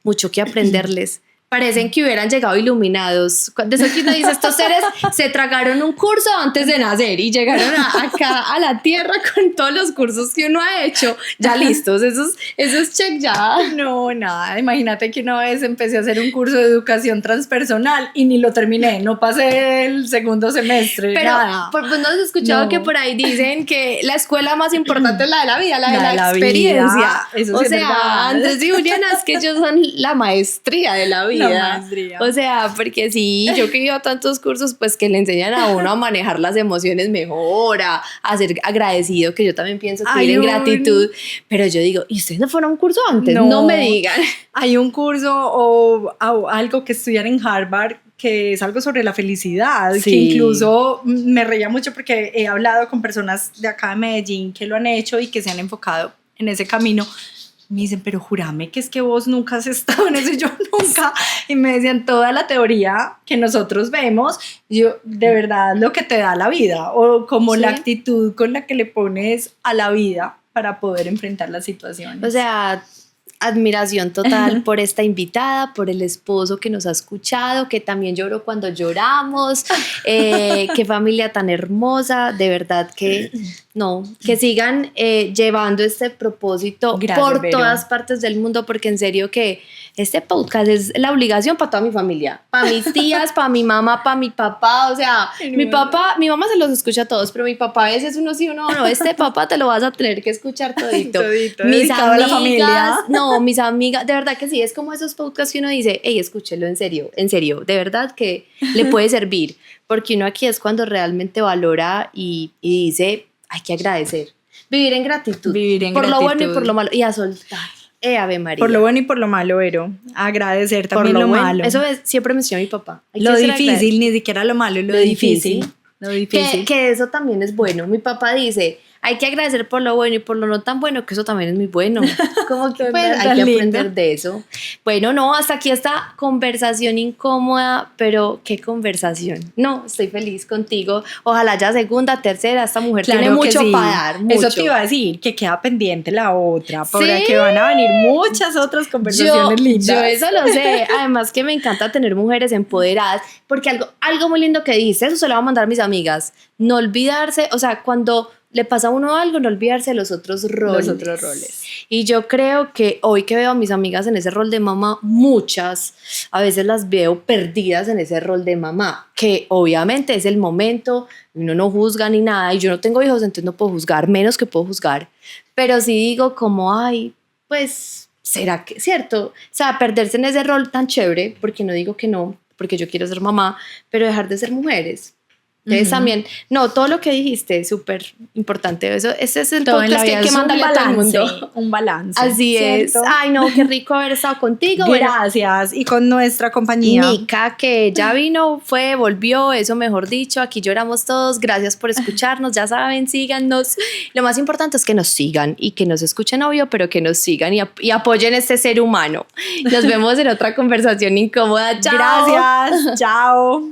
mucho que aprenderles. Parecen que hubieran llegado iluminados. De eso que uno dice, estos seres se tragaron un curso antes de nacer y llegaron acá a la tierra con todos los cursos que uno ha hecho, ya listos, esos check ya. No, nada, imagínate que una vez empecé a hacer un curso de educación transpersonal y ni lo terminé, no pasé el segundo semestre, Pero, nada. pues no has escuchado No. que por ahí dicen que la escuela más importante es la de la vida, la de la La experiencia. vida, eso O sí es sea, verdad. Andrés y Juliana es que ellos son la maestría de la vida. La maestría. O sea, porque sí, yo que he ido a tantos cursos, pues que le enseñan a uno a manejar las emociones mejor, a ser agradecido, que yo también pienso que ir en gratitud. Pero yo digo, ¿y ustedes no fueron a un curso antes? No me digan. Hay un curso o algo que estudian en Harvard que es algo sobre la felicidad, Sí. que incluso me reía mucho porque he hablado con personas de acá de Medellín que lo han hecho y que se han enfocado en ese camino. Me dicen, pero júrame que es que vos nunca has estado en eso, y yo nunca. Y me decían, toda la teoría que nosotros vemos, yo, de verdad, lo que te da la vida, o como Sí. la actitud con la que le pones a la vida para poder enfrentar las situaciones. O sea, admiración total por esta invitada, por el esposo que nos ha escuchado, que también lloró cuando lloramos, qué familia tan hermosa, de verdad que no, que sigan llevando este propósito Gracias, por Vero. todas partes del mundo, porque en serio que este podcast es la obligación para toda mi familia, para mis tías, para mi mamá, para mi papá, o sea, mi mamá se los escucha a todos, pero mi papá a veces uno sí, uno no, este papá te lo vas a tener que escuchar todito. Todito, Mis dedicado a la familia. amigas, no, mis amigas, de verdad que sí, es como esos podcasts que uno dice, hey, escúchelo en serio, de verdad que le puede servir, porque uno aquí es cuando realmente valora y dice, hay que agradecer, vivir en gratitud, Vivir en por lo bueno y gratitud. por lo malo, y a soltar, Ave María. Por lo bueno y por lo malo, Vero. Agradecer Por también lo bueno. malo. Eso siempre me enseñó mi papá. Hay Lo que ser difícil, agradecido. ni siquiera lo malo, lo Lo difícil. difícil. Lo difícil. Que eso también es bueno. Mi papá dice, hay que agradecer por lo bueno y por lo no tan bueno, que eso también es muy bueno. Como que pues Tan hay que lindo. aprender de eso. Bueno, no, hasta aquí esta conversación incómoda, pero qué conversación. No, estoy feliz contigo. Ojalá ya segunda, tercera, esta mujer tiene Claro que mucho sí. para dar. Mucho. Eso te iba a decir, que queda pendiente la otra, Sí. porque van a venir muchas otras conversaciones lindas. Yo eso lo sé. Además que me encanta tener mujeres empoderadas, porque algo muy lindo que dice, eso se lo voy a mandar a mis amigas. No olvidarse, o sea, cuando le pasa a uno algo, no olvidarse de los otros roles. Los otros roles. Y yo creo que hoy que veo a mis amigas en ese rol de mamá, muchas, a veces las veo perdidas en ese rol de mamá, que obviamente es el momento, uno no juzga ni nada, y yo no tengo hijos, entonces no puedo juzgar, menos que puedo juzgar, pero sí digo como, ay, pues, ¿será que, cierto? O sea, perderse en ese rol tan chévere, porque no digo que no, porque yo quiero ser mamá, pero dejar de ser mujeres. Entonces también, no, todo lo que dijiste es súper importante. Ese es el Todo en la podcast que vida hay que es un mandarle a todo el balance, mundo. un balance. Así es. ¿cierto? Ay, no, qué rico haber estado contigo. Bueno, Gracias. Y con nuestra compañía. Nica, que ya vino, volvió, eso mejor dicho. Aquí lloramos todos. Gracias por escucharnos. Ya saben, síganos. Lo más importante es que nos sigan y que nos escuchen, obvio, pero que nos sigan y apoyen este ser humano. Nos vemos en otra conversación incómoda. Chao. Gracias. Chao.